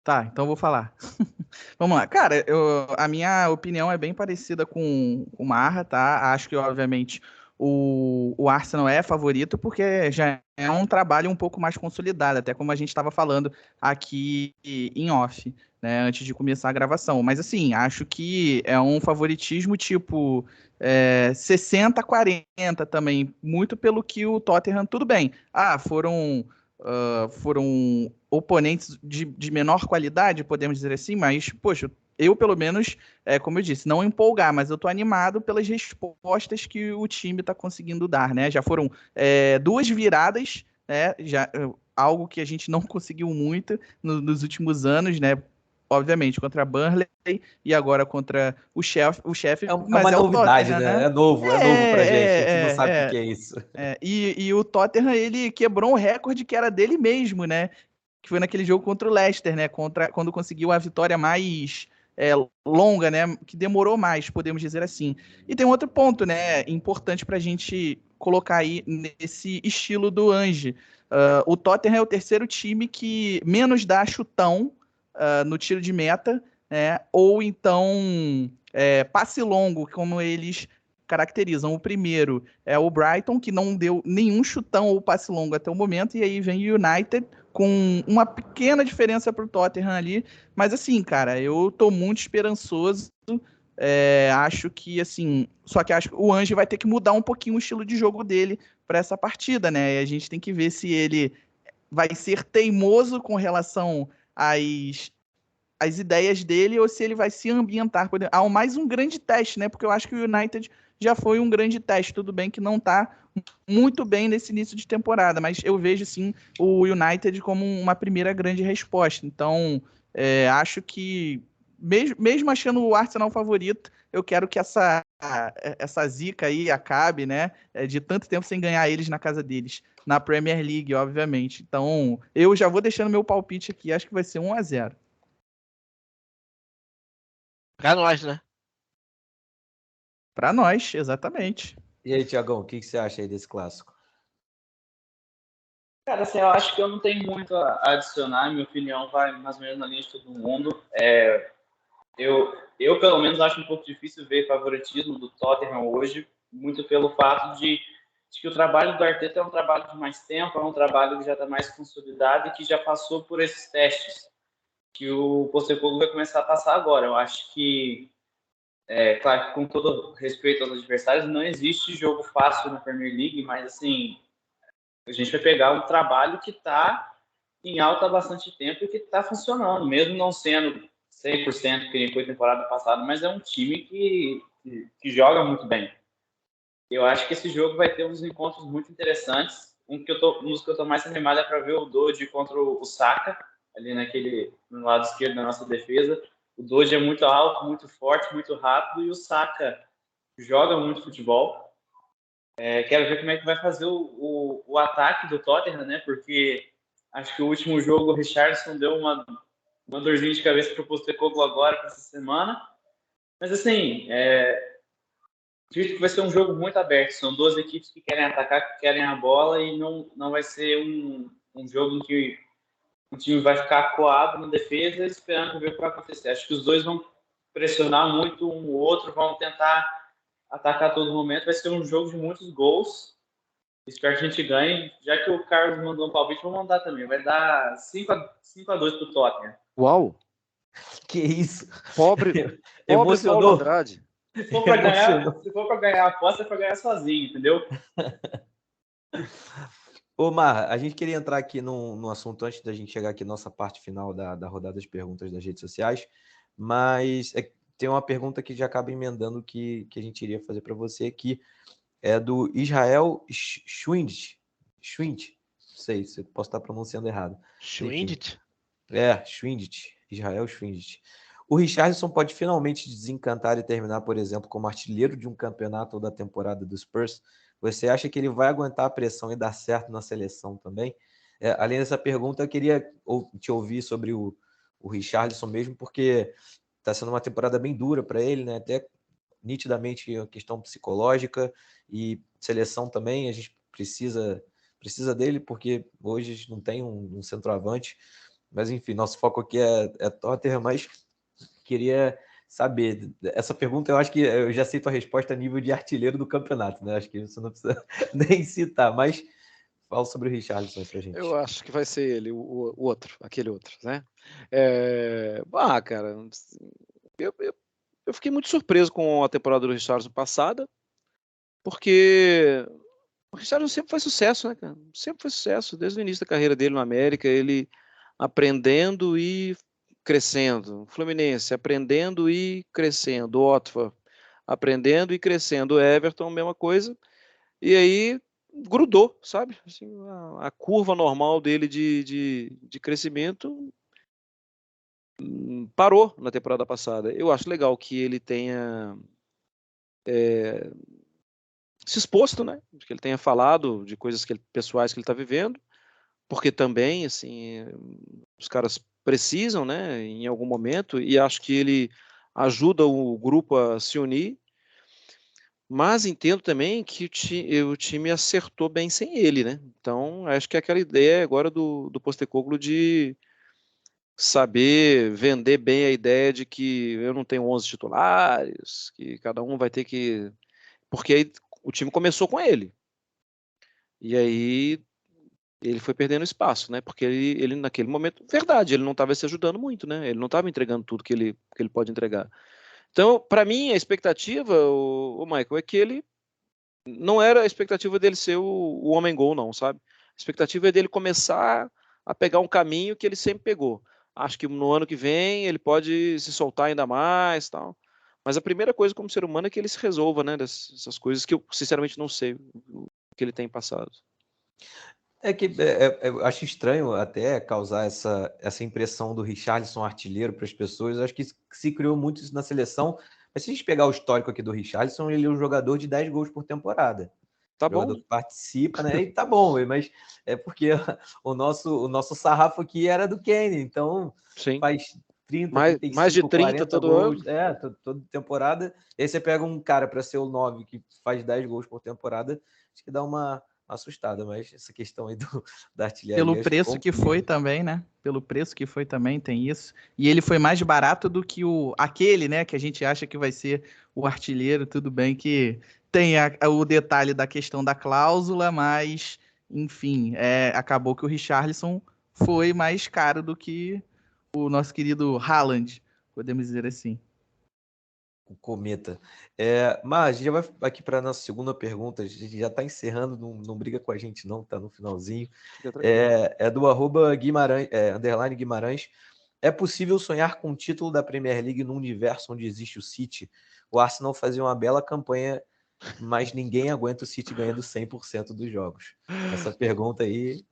Tá, então eu vou falar. Vamos lá. Cara, a minha opinião é bem parecida com o Marra, tá? Acho que, obviamente, o Arsenal é favorito porque já é um trabalho um pouco mais consolidado, até como a gente estava falando aqui em off, né, antes de começar a gravação. Mas, assim, acho que é um favoritismo tipo 60-40 também, muito pelo que o Tottenham, tudo bem. Foram oponentes de menor qualidade, podemos dizer assim, mas, poxa, eu, pelo menos, como eu disse, não empolgar, mas eu tô animado pelas respostas que o time tá conseguindo dar, né? Já foram 2 viradas, né? Algo que a gente não conseguiu muito nos últimos anos, né? Obviamente, contra a Burnley e agora contra o Sheffield, Mas uma é novidade, Tottenham, né? né? É novo pra gente. A gente não sabe o que é isso. E o Tottenham, ele quebrou um recorde que era dele mesmo, né? Que foi naquele jogo contra o Leicester, né? Quando conseguiu a vitória mais longa, né? Que demorou mais, podemos dizer assim. E tem um outro ponto, né? Importante para a gente colocar aí nesse estilo do Ange. O Tottenham é o terceiro time que menos dá chutão no tiro de meta, né? Ou então passe longo, como eles caracterizam. O primeiro é o Brighton, que não deu nenhum chutão ou passe longo até o momento, e aí vem o United com uma pequena diferença para o Tottenham ali, mas assim, cara, eu tô muito esperançoso. Acho que assim, só que acho que o Ange vai ter que mudar um pouquinho o estilo de jogo dele para essa partida, né? E a gente tem que ver se ele vai ser teimoso com relação às ideias dele ou se ele vai se ambientar. Há mais um grande teste, né? Porque eu acho que o United já foi um grande teste. Tudo bem que não está muito bem nesse início de temporada, mas eu vejo sim o United como uma primeira grande resposta. Então, acho que, mesmo achando o Arsenal favorito, eu quero que essa zica aí acabe, né? De tanto tempo sem ganhar eles na casa deles. Na Premier League, obviamente. Então, eu já vou deixando meu palpite aqui. Acho que vai ser 1-0. Pra nós, né? Para nós, exatamente. E aí, Thiagão, o que você acha aí desse clássico? Cara, assim, eu acho que eu não tenho muito a adicionar. Minha opinião vai mais ou menos na linha de todo mundo. Eu, pelo menos, acho um pouco difícil ver favoritismo do Tottenham hoje, muito pelo fato de que o trabalho do Arteta é um trabalho de mais tempo, é um trabalho que já está mais consolidado e que já passou por esses testes que o Postecoglou vai começar a passar agora. Eu acho que, claro que com todo respeito aos adversários, não existe jogo fácil na Premier League, mas assim, a gente vai pegar um trabalho que está em alta há bastante tempo e que está funcionando, mesmo não sendo 100% que nem foi temporada passada, mas é um time que joga muito bem. Eu acho que esse jogo vai ter uns encontros muito interessantes. Um dos que eu tô mais animado é para ver o Dodge contra o Saka, ali no lado esquerdo da nossa defesa. O Dodge é muito alto, muito forte, muito rápido, e o Saka joga muito futebol. Quero ver como é que vai fazer o ataque do Tottenham, né? Porque acho que o último jogo o Richarlison deu uma dorzinha de cabeça para o Postecoglou agora, para essa semana. Mas, assim, acredito que vai ser um jogo muito aberto. São duas equipes que querem atacar, que querem a bola, e não vai ser um jogo em que o time vai ficar acuado na defesa esperando ver o que vai acontecer. Acho que os dois vão pressionar muito um o outro, vão tentar atacar a todo momento. Vai ser um jogo de muitos gols. Espero que a gente ganhe. Já que o Carlos mandou um palpite, vou mandar também. Vai dar 5-2 para o Tottenham. Uau! Que isso? Pobre Emocionou? Paulo Andrade. Se for para ganhar a aposta, é para ganhar sozinho, entendeu? Ô, Mar, a gente queria entrar aqui num assunto antes da gente chegar aqui na nossa parte final da rodada das perguntas das redes sociais, mas tem uma pergunta que já acaba emendando que a gente iria fazer para você aqui, é do Israel Schwind, não sei se eu posso estar pronunciando errado. Schwindit? Schwindit, Israel Schwindit. O Richarlison pode finalmente desencantar e terminar, por exemplo, como artilheiro de um campeonato ou da temporada do Spurs? Você acha que ele vai aguentar a pressão e dar certo na seleção também? Além dessa pergunta, eu queria te ouvir sobre o Richarlison mesmo, porque está sendo uma temporada bem dura para ele, né? Até nitidamente a questão psicológica e seleção também, a gente precisa dele, porque hoje a gente não tem um centroavante, mas enfim, nosso foco aqui é Tottenham, mas queria saber, essa pergunta eu acho que eu já sei tua resposta a nível de artilheiro do campeonato, né? Acho que você não precisa nem citar, mas fala sobre o Richarlison aí pra gente. Eu acho que vai ser ele, o outro, aquele outro, né? Cara, eu fiquei muito surpreso com a temporada do Richarlison passada, porque o Richarlison sempre foi sucesso, né, cara? Sempre foi sucesso, desde o início da carreira dele no América, ele aprendendo e crescendo. Fluminense, aprendendo e crescendo. Watford, aprendendo e crescendo. Everton, mesma coisa. E aí grudou, sabe? Assim, a curva normal dele de crescimento parou na temporada passada. Eu acho legal que ele tenha se exposto, né? Que ele tenha falado de coisas pessoais que ele está vivendo, porque também, assim, os caras precisam, né? Em algum momento, e acho que ele ajuda o grupo a se unir. Mas entendo também que o time acertou bem sem ele, né? Então, acho que é aquela ideia agora do Postecoglou de saber vender bem a ideia de que eu não tenho 11 titulares, que cada um vai ter que... Porque aí o time começou com ele. E aí ele foi perdendo espaço, né? Porque ele naquele momento, verdade, ele não estava se ajudando muito, né? Ele não estava entregando tudo que ele pode entregar. Então, para mim, a expectativa, o Michael, é que ele não era a expectativa dele ser o homem gol, não, sabe? A expectativa é dele começar a pegar um caminho que ele sempre pegou. Acho que no ano que vem ele pode se soltar ainda mais, tal. Mas a primeira coisa como ser humano é que ele se resolva, né, dessas coisas que eu sinceramente não sei o que ele tem passado. Eu acho estranho até causar essa impressão do Richarlison artilheiro para as pessoas. Eu acho que se criou muito isso na seleção. Mas se a gente pegar o histórico aqui do Richarlison, ele é um jogador de 10 gols por temporada. Tá Jogador bom? que participa, né? E tá bom, mas é porque o nosso sarrafo aqui era do Kane, então Sim. faz 30, Mais de 35, 30 40 todo gols, ano. toda temporada. E aí você pega um cara para ser o 9 que faz 10 gols por temporada, acho que dá uma assustada, mas essa questão aí da Pelo artilharia acho que preço que foi complica. também, né? Pelo preço que foi também, tem isso. E ele foi mais barato do que aquele, né? Que a gente acha que vai ser o artilheiro. Tudo bem que tem o detalhe da questão da cláusula, mas, enfim, acabou que o Richarlison foi mais caro do que o nosso querido Haaland, podemos dizer assim. O cometa. Mas a gente já vai aqui para a nossa segunda pergunta. A gente já está encerrando, não briga com a gente, não, tá no finalzinho. Fica tranquilo. É do @Guimarães, underline Guimarães. É possível sonhar com o título da Premier League num universo onde existe o City? O Arsenal fazia uma bela campanha, mas ninguém aguenta o City ganhando 100% dos jogos. Essa pergunta aí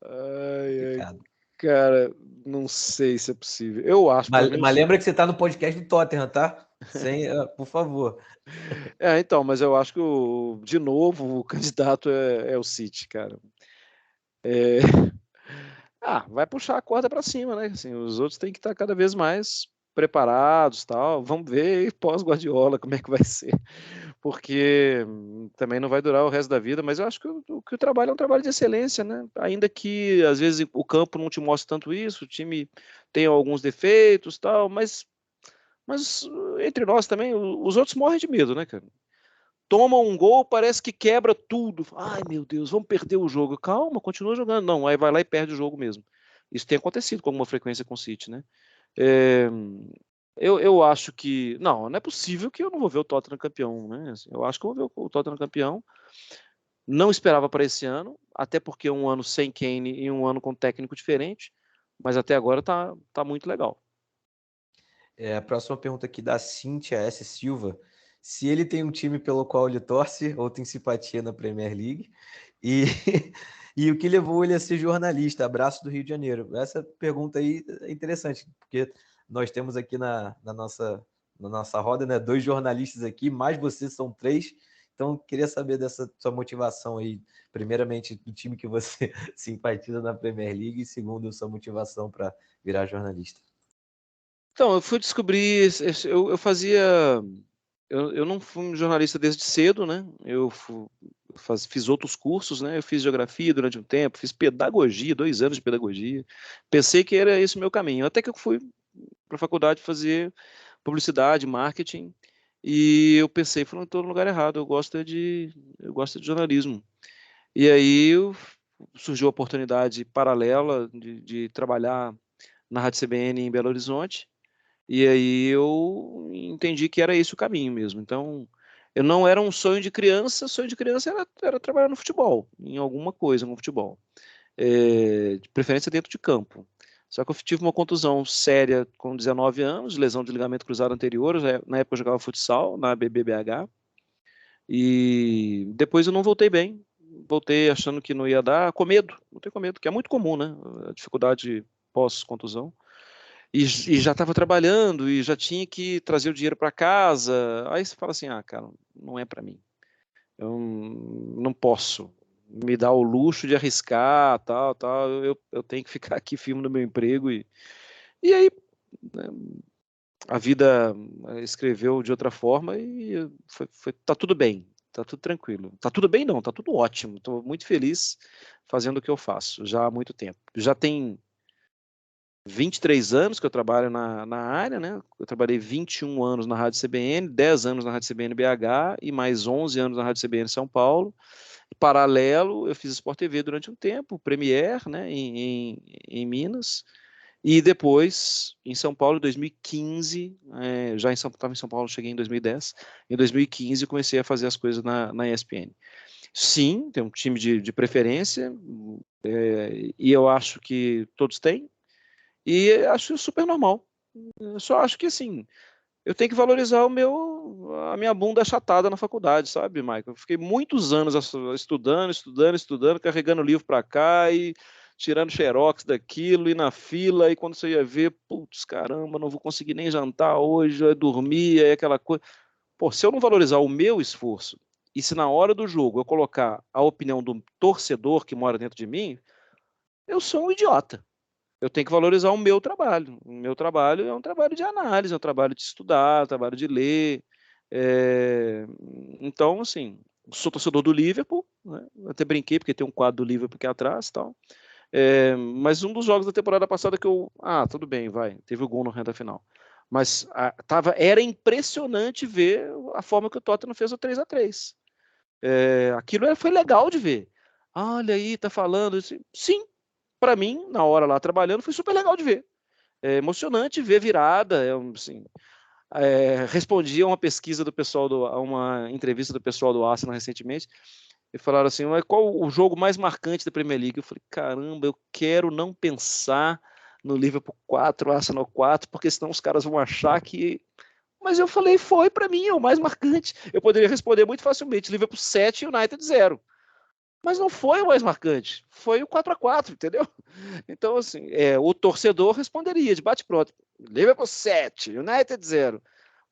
é complicada. Cara, não sei se é possível. Eu acho, pelo Mas menos. lembra que você está no podcast do Tottenham, tá? Por favor. Então, mas eu acho que, de novo, o candidato é o City, cara. Vai puxar a corda para cima, né? Assim, os outros têm que estar cada vez mais preparados, tal. Vamos ver pós-Guardiola como é que vai ser, porque também não vai durar o resto da vida. Mas eu acho que o trabalho é um trabalho de excelência, né? Ainda que às vezes o campo não te mostre tanto isso, o time tem alguns defeitos, tal, mas entre nós também, os outros morrem de medo, né, cara? Toma um gol, parece que quebra tudo. Ai, meu Deus, vamos perder o jogo. Calma, continua jogando. Não, aí vai lá e perde o jogo mesmo. Isso tem acontecido com alguma frequência com o City, né? Eu acho que... Não é possível que eu não vou ver o Tottenham campeão, né? Assim, eu acho que eu vou ver o Tottenham campeão. Não esperava para esse ano, até porque um ano sem Kane e um ano com técnico diferente, mas até agora tá muito legal. A próxima pergunta aqui da Cíntia S. Silva. Se ele tem um time pelo qual ele torce ou tem simpatia na Premier League e, e o que levou ele a ser jornalista? Abraço do Rio de Janeiro. Essa pergunta aí é interessante, porque nós temos aqui na nossa roda, né, 2 jornalistas aqui, mais vocês são 3. Então, queria saber dessa sua motivação aí, primeiramente, do time que você simpatiza na Premier League e segundo, sua motivação para virar jornalista. Então, eu fui descobrir, eu fazia, eu não fui um jornalista desde cedo, né? Fiz outros cursos, né? Eu fiz geografia durante um tempo, fiz pedagogia, 2 anos de pedagogia. Pensei que era esse o meu caminho, até que eu fui para a faculdade fazer publicidade, marketing, e eu pensei, falei, estou no lugar errado, eu gosto de jornalismo. E aí surgiu a oportunidade paralela de trabalhar na Rádio CBN em Belo Horizonte, e aí eu entendi que era esse o caminho mesmo. Então, eu não era um sonho de criança era trabalhar no futebol, em alguma coisa no futebol, de preferência dentro de campo. Só que eu tive uma contusão séria com 19 anos, lesão de ligamento cruzado anterior, na época eu jogava futsal, na BBBH, e depois eu não voltei bem, voltei achando que não ia dar, voltei com medo, que é muito comum, né, a dificuldade pós-contusão, e já estava trabalhando, e já tinha que trazer o dinheiro para casa, aí você fala assim, cara, não é para mim, eu não posso me dar o luxo de arriscar, tal, eu tenho que ficar aqui firme no meu emprego, e aí, né, a vida escreveu de outra forma e tá tudo bem, tá tudo tranquilo. Tá tudo bem não, tá tudo ótimo. Estou muito feliz fazendo o que eu faço já há muito tempo. Já tem 23 anos que eu trabalho na área, né? Eu trabalhei 21 anos na Rádio CBN, 10 anos na Rádio CBN BH e mais 11 anos na Rádio CBN São Paulo. Em paralelo, eu fiz Sport TV durante um tempo, Premier, né, em Minas. E depois, em São Paulo, em 2015, estava em São Paulo, cheguei em 2010, em 2015 comecei a fazer as coisas na ESPN. Sim, tem um time de preferência, e eu acho que todos têm, e acho super normal. Eu só acho que, assim, eu tenho que valorizar a minha bunda achatada na faculdade, sabe, Michael? Eu fiquei muitos anos estudando, carregando livro para cá e tirando xerox daquilo e na fila, e quando você ia ver, putz, caramba, não vou conseguir nem jantar hoje, eu dormir, aí aquela coisa. Pô, se eu não valorizar o meu esforço, e se na hora do jogo eu colocar a opinião do torcedor que mora dentro de mim, eu sou um idiota. Eu tenho que valorizar o meu trabalho. O meu trabalho é um trabalho de análise, é um trabalho de estudar, é um trabalho de ler. Então, assim, sou torcedor do Liverpool, né? Até brinquei, porque tem um quadro do Liverpool aqui atrás e tal. Mas um dos jogos da temporada passada que tudo bem, vai, teve o gol no reta final. Mas era impressionante ver a forma que o Tottenham fez o 3-3. Aquilo foi legal de ver. Olha aí, tá falando. Sim, para mim, na hora lá trabalhando, foi super legal de ver. É emocionante ver virada. Assim, respondi a uma pesquisa do pessoal, a uma entrevista do pessoal do Arsenal recentemente, e falaram assim, mas qual o jogo mais marcante da Premier League? Eu falei, caramba, eu quero não pensar no Liverpool 4, Arsenal 4, porque senão os caras vão achar que... Mas eu falei, foi para mim, é o mais marcante. Eu poderia responder muito facilmente, Liverpool 7 e United 0. Mas não foi o mais marcante, foi o 4-4, entendeu? Então, assim, o torcedor responderia de bate-pronto, Liverpool 7, United 0.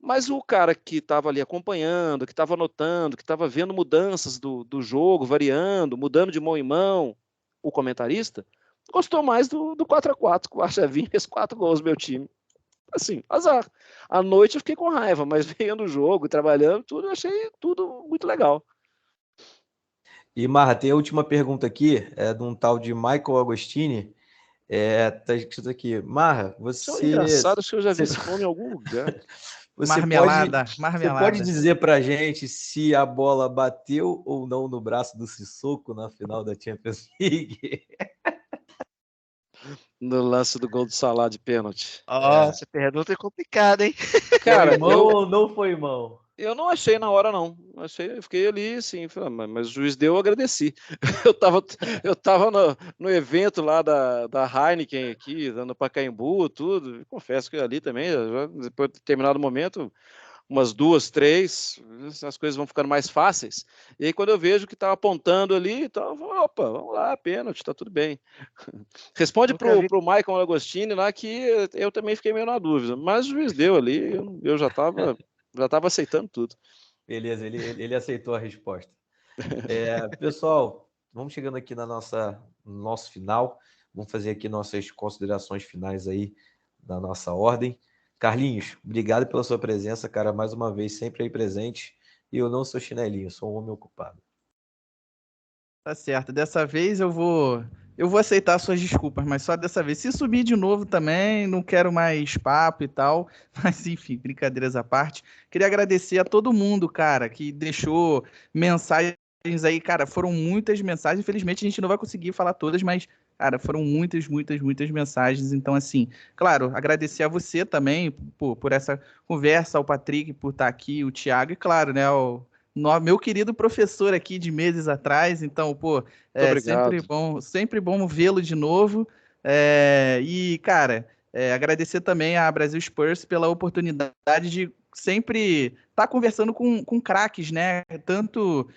Mas o cara que estava ali acompanhando, que estava anotando, que estava vendo mudanças do jogo, variando, mudando de mão em mão, o comentarista, gostou mais do 4-4, que o Archavinho fez 4 gols no meu time. Assim, azar. À noite eu fiquei com raiva, mas vendo o jogo, trabalhando, tudo, eu achei tudo muito legal. E, Marra, tem a última pergunta aqui, de um tal de Michael Agostini. Tá escrito aqui, Marra, Isso é engraçado, acho que eu já vi esse nome em algum lugar. Marmelada. Você pode dizer pra gente se a bola bateu ou não no braço do Sissoko na final da Champions League? No lance do gol do Salah de pênalti. Essa pergunta é complicada, hein? Cara, foi mão ou não foi mão? Eu não achei na hora, não. Eu fiquei ali, assim, mas o juiz deu, eu agradeci. Eu tava no evento lá da Heineken aqui, no Pacaembu, tudo. Confesso que ali também, depois de determinado momento, umas 2, 3, as coisas vão ficando mais fáceis. E aí, quando eu vejo que tá apontando ali, então, eu falo, opa, vamos lá, pênalti, tá tudo bem. Responde pro Michael Agostini lá que eu também fiquei meio na dúvida, mas o juiz deu ali, eu já estava aceitando tudo. Beleza, ele aceitou a resposta. Pessoal, vamos chegando aqui no nosso final. Vamos fazer aqui nossas considerações finais aí da nossa ordem. Carlinhos, obrigado pela sua presença, cara, mais uma vez, sempre aí presente. E eu não sou chinelinho, sou um homem ocupado. Tá certo. Dessa vez eu vou aceitar suas desculpas, mas só dessa vez. Se subir de novo também, não quero mais papo e tal. Mas enfim, brincadeiras à parte. Queria agradecer a todo mundo, cara, que deixou mensagens aí, cara, foram muitas mensagens. Infelizmente a gente não vai conseguir falar todas, mas cara, foram muitas, muitas, muitas mensagens. Então, assim, claro, agradecer a você também por essa conversa, ao Patrick por estar aqui, o Thiago, e claro, né, meu querido professor aqui de meses atrás. Então, Muito obrigado. sempre bom vê-lo de novo. E, cara, agradecer também a Brasil Spurs pela oportunidade de sempre estar conversando com craques, né? Tanto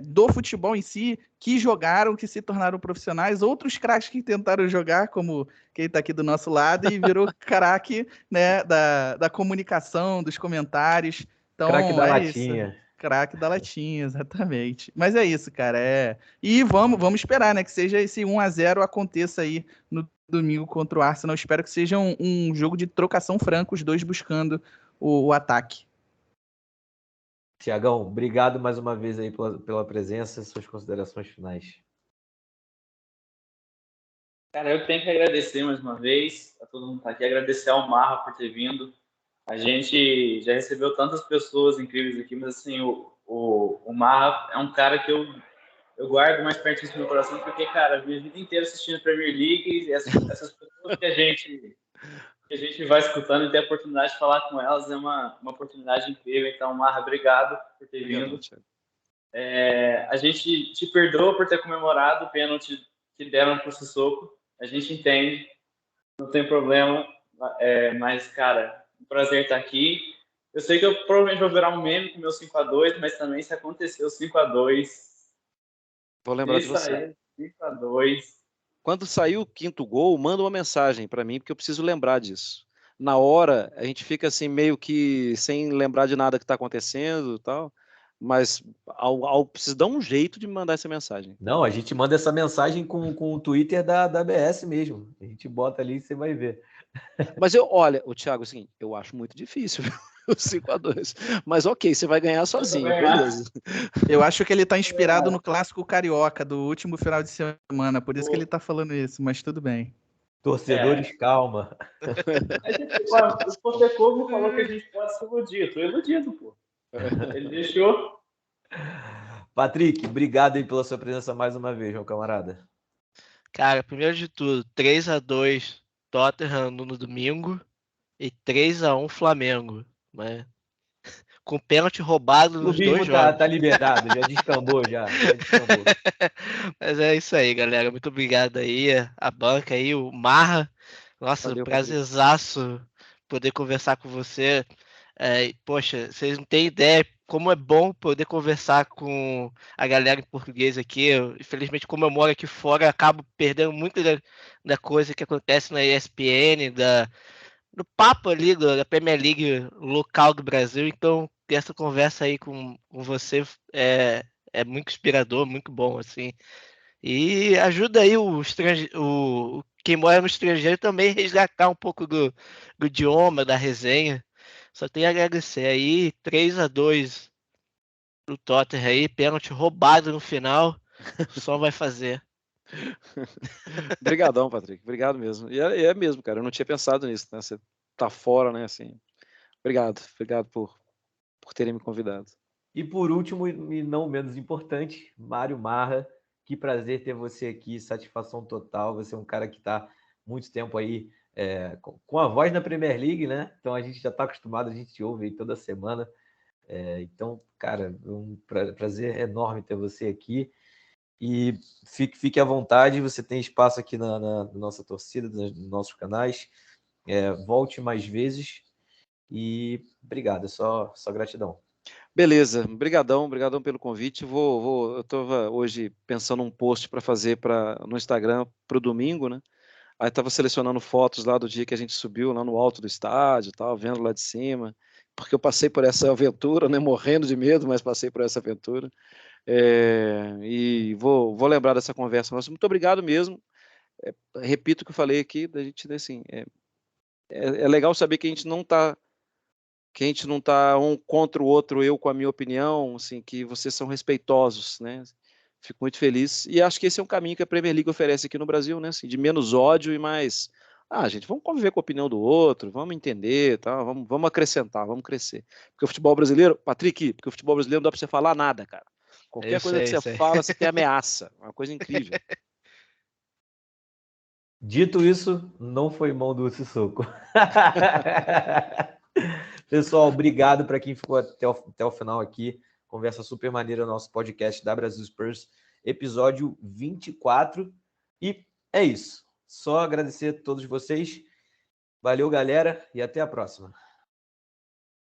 do futebol em si, que jogaram, que se tornaram profissionais, outros craques que tentaram jogar, como quem está aqui do nosso lado, e virou craque, né, da comunicação, dos comentários. Então, Craque da isso. latinha. Craque da latinha, exatamente. Mas é isso, cara. E vamos esperar, né? Que seja esse 1-0 aconteça aí no domingo contra o Arsenal. Espero que seja um jogo de trocação franca, os dois buscando o ataque. Tiagão, obrigado mais uma vez aí pela presença e suas considerações finais. Cara, eu tenho que agradecer mais uma vez a todo mundo que tá aqui, agradecer ao Marra por ter vindo. A gente já recebeu tantas pessoas incríveis aqui, mas assim, o Marra é um cara que eu guardo mais perto do meu coração, porque, cara, minha vida inteira assistindo Premier League, e essas pessoas que a gente vai escutando e tem a oportunidade de falar com elas é uma oportunidade incrível. Então, Marra, obrigado por ter vindo. A gente te perdoa por ter comemorado o pênalti que deram para o Sissoko. A gente entende, não tem problema, mas, cara, um prazer estar aqui. Eu sei que eu provavelmente vou virar um meme com meu 5-2, mas também se acontecer o 5-2, vou lembrar de você. 5-2. Quando sair o quinto gol, manda uma mensagem para mim, porque eu preciso lembrar disso. Na hora, a gente fica assim, meio que sem lembrar de nada que está acontecendo e tal, mas precisa dar um jeito de mandar essa mensagem. Não, a gente manda essa mensagem com o Twitter da BS mesmo. A gente bota ali e você vai ver. Mas olha, o Thiago, assim, eu acho muito difícil o 5-2. Mas ok, você vai ganhar sozinho, beleza. Eu acho que ele tá inspirado no clássico carioca do último final de semana, por isso que ele tá falando isso, mas tudo bem. Torcedores, calma. O Postecoglou falou que a gente pode se iludir. Eu tô iludido, pô. Ele deixou. Patrick, obrigado aí pela sua presença mais uma vez, meu camarada. Cara, primeiro de tudo, 3-2 Tottenham no domingo e 3-1 Flamengo, né? Com pênalti roubado nos dois jogos. Tá liberado, já descambou já. Mas é isso aí, galera. Muito obrigado aí, a banca aí, o Marra. Nossa, Valeu, prazerzaço poder conversar com você. Poxa, vocês não têm ideia como é bom poder conversar com a galera em português aqui. Infelizmente, como eu moro aqui fora, eu acabo perdendo muito da coisa que acontece na ESPN, do papo ali da Premier League local do Brasil. Então, ter essa conversa aí com você é muito inspirador, muito bom, assim. E ajuda aí quem mora no estrangeiro também a resgatar um pouco do idioma, da resenha. Só tenho a agradecer aí, 3-2 pro Tottenham aí, pênalti roubado no final, só vai fazer. Obrigadão, Patrick, obrigado mesmo. E é mesmo, cara, eu não tinha pensado nisso, né? Você tá fora, né, assim. Obrigado por terem me convidado. E por último, e não menos importante, Mário Marra, que prazer ter você aqui, satisfação total. Você é um cara que está muito tempo aí com a voz na Premier League, né? Então a gente já está acostumado, a gente te ouve aí toda semana. Então, cara, um prazer enorme ter você aqui. E fique à vontade, você tem espaço aqui na nossa torcida, nos nossos canais. Volte mais vezes. E obrigado, só gratidão. Beleza, obrigadão pelo convite. Eu estava hoje pensando um post para fazer no Instagram para o domingo, né? Aí estava selecionando fotos lá do dia que a gente subiu lá no alto do estádio, tal, vendo lá de cima. porque eu passei por essa aventura, né? Morrendo de medo, mas passei por essa aventura. E vou lembrar dessa conversa nossa. Muito obrigado mesmo. Repito o que eu falei aqui, da gente, assim, é legal saber que a gente não está um contra o outro, eu com a minha opinião, assim, que vocês são respeitosos, né? Fico muito feliz. E acho que esse é um caminho que a Premier League oferece aqui no Brasil, né? Assim, de menos ódio e mais. Gente, vamos conviver com a opinião do outro, vamos entender, tá? Vamos acrescentar, vamos crescer. Porque o futebol brasileiro, Patrick, porque o futebol brasileiro não dá para você falar nada, cara. Qualquer coisa que você fala, você tem ameaça. Uma coisa incrível. Dito isso, não foi mão do Sissoko. Pessoal, obrigado para quem ficou até o final aqui. Conversa super maneira no nosso podcast da Brasil Spurs, episódio 24. E é isso. Só agradecer a todos vocês. Valeu, galera, e até a próxima.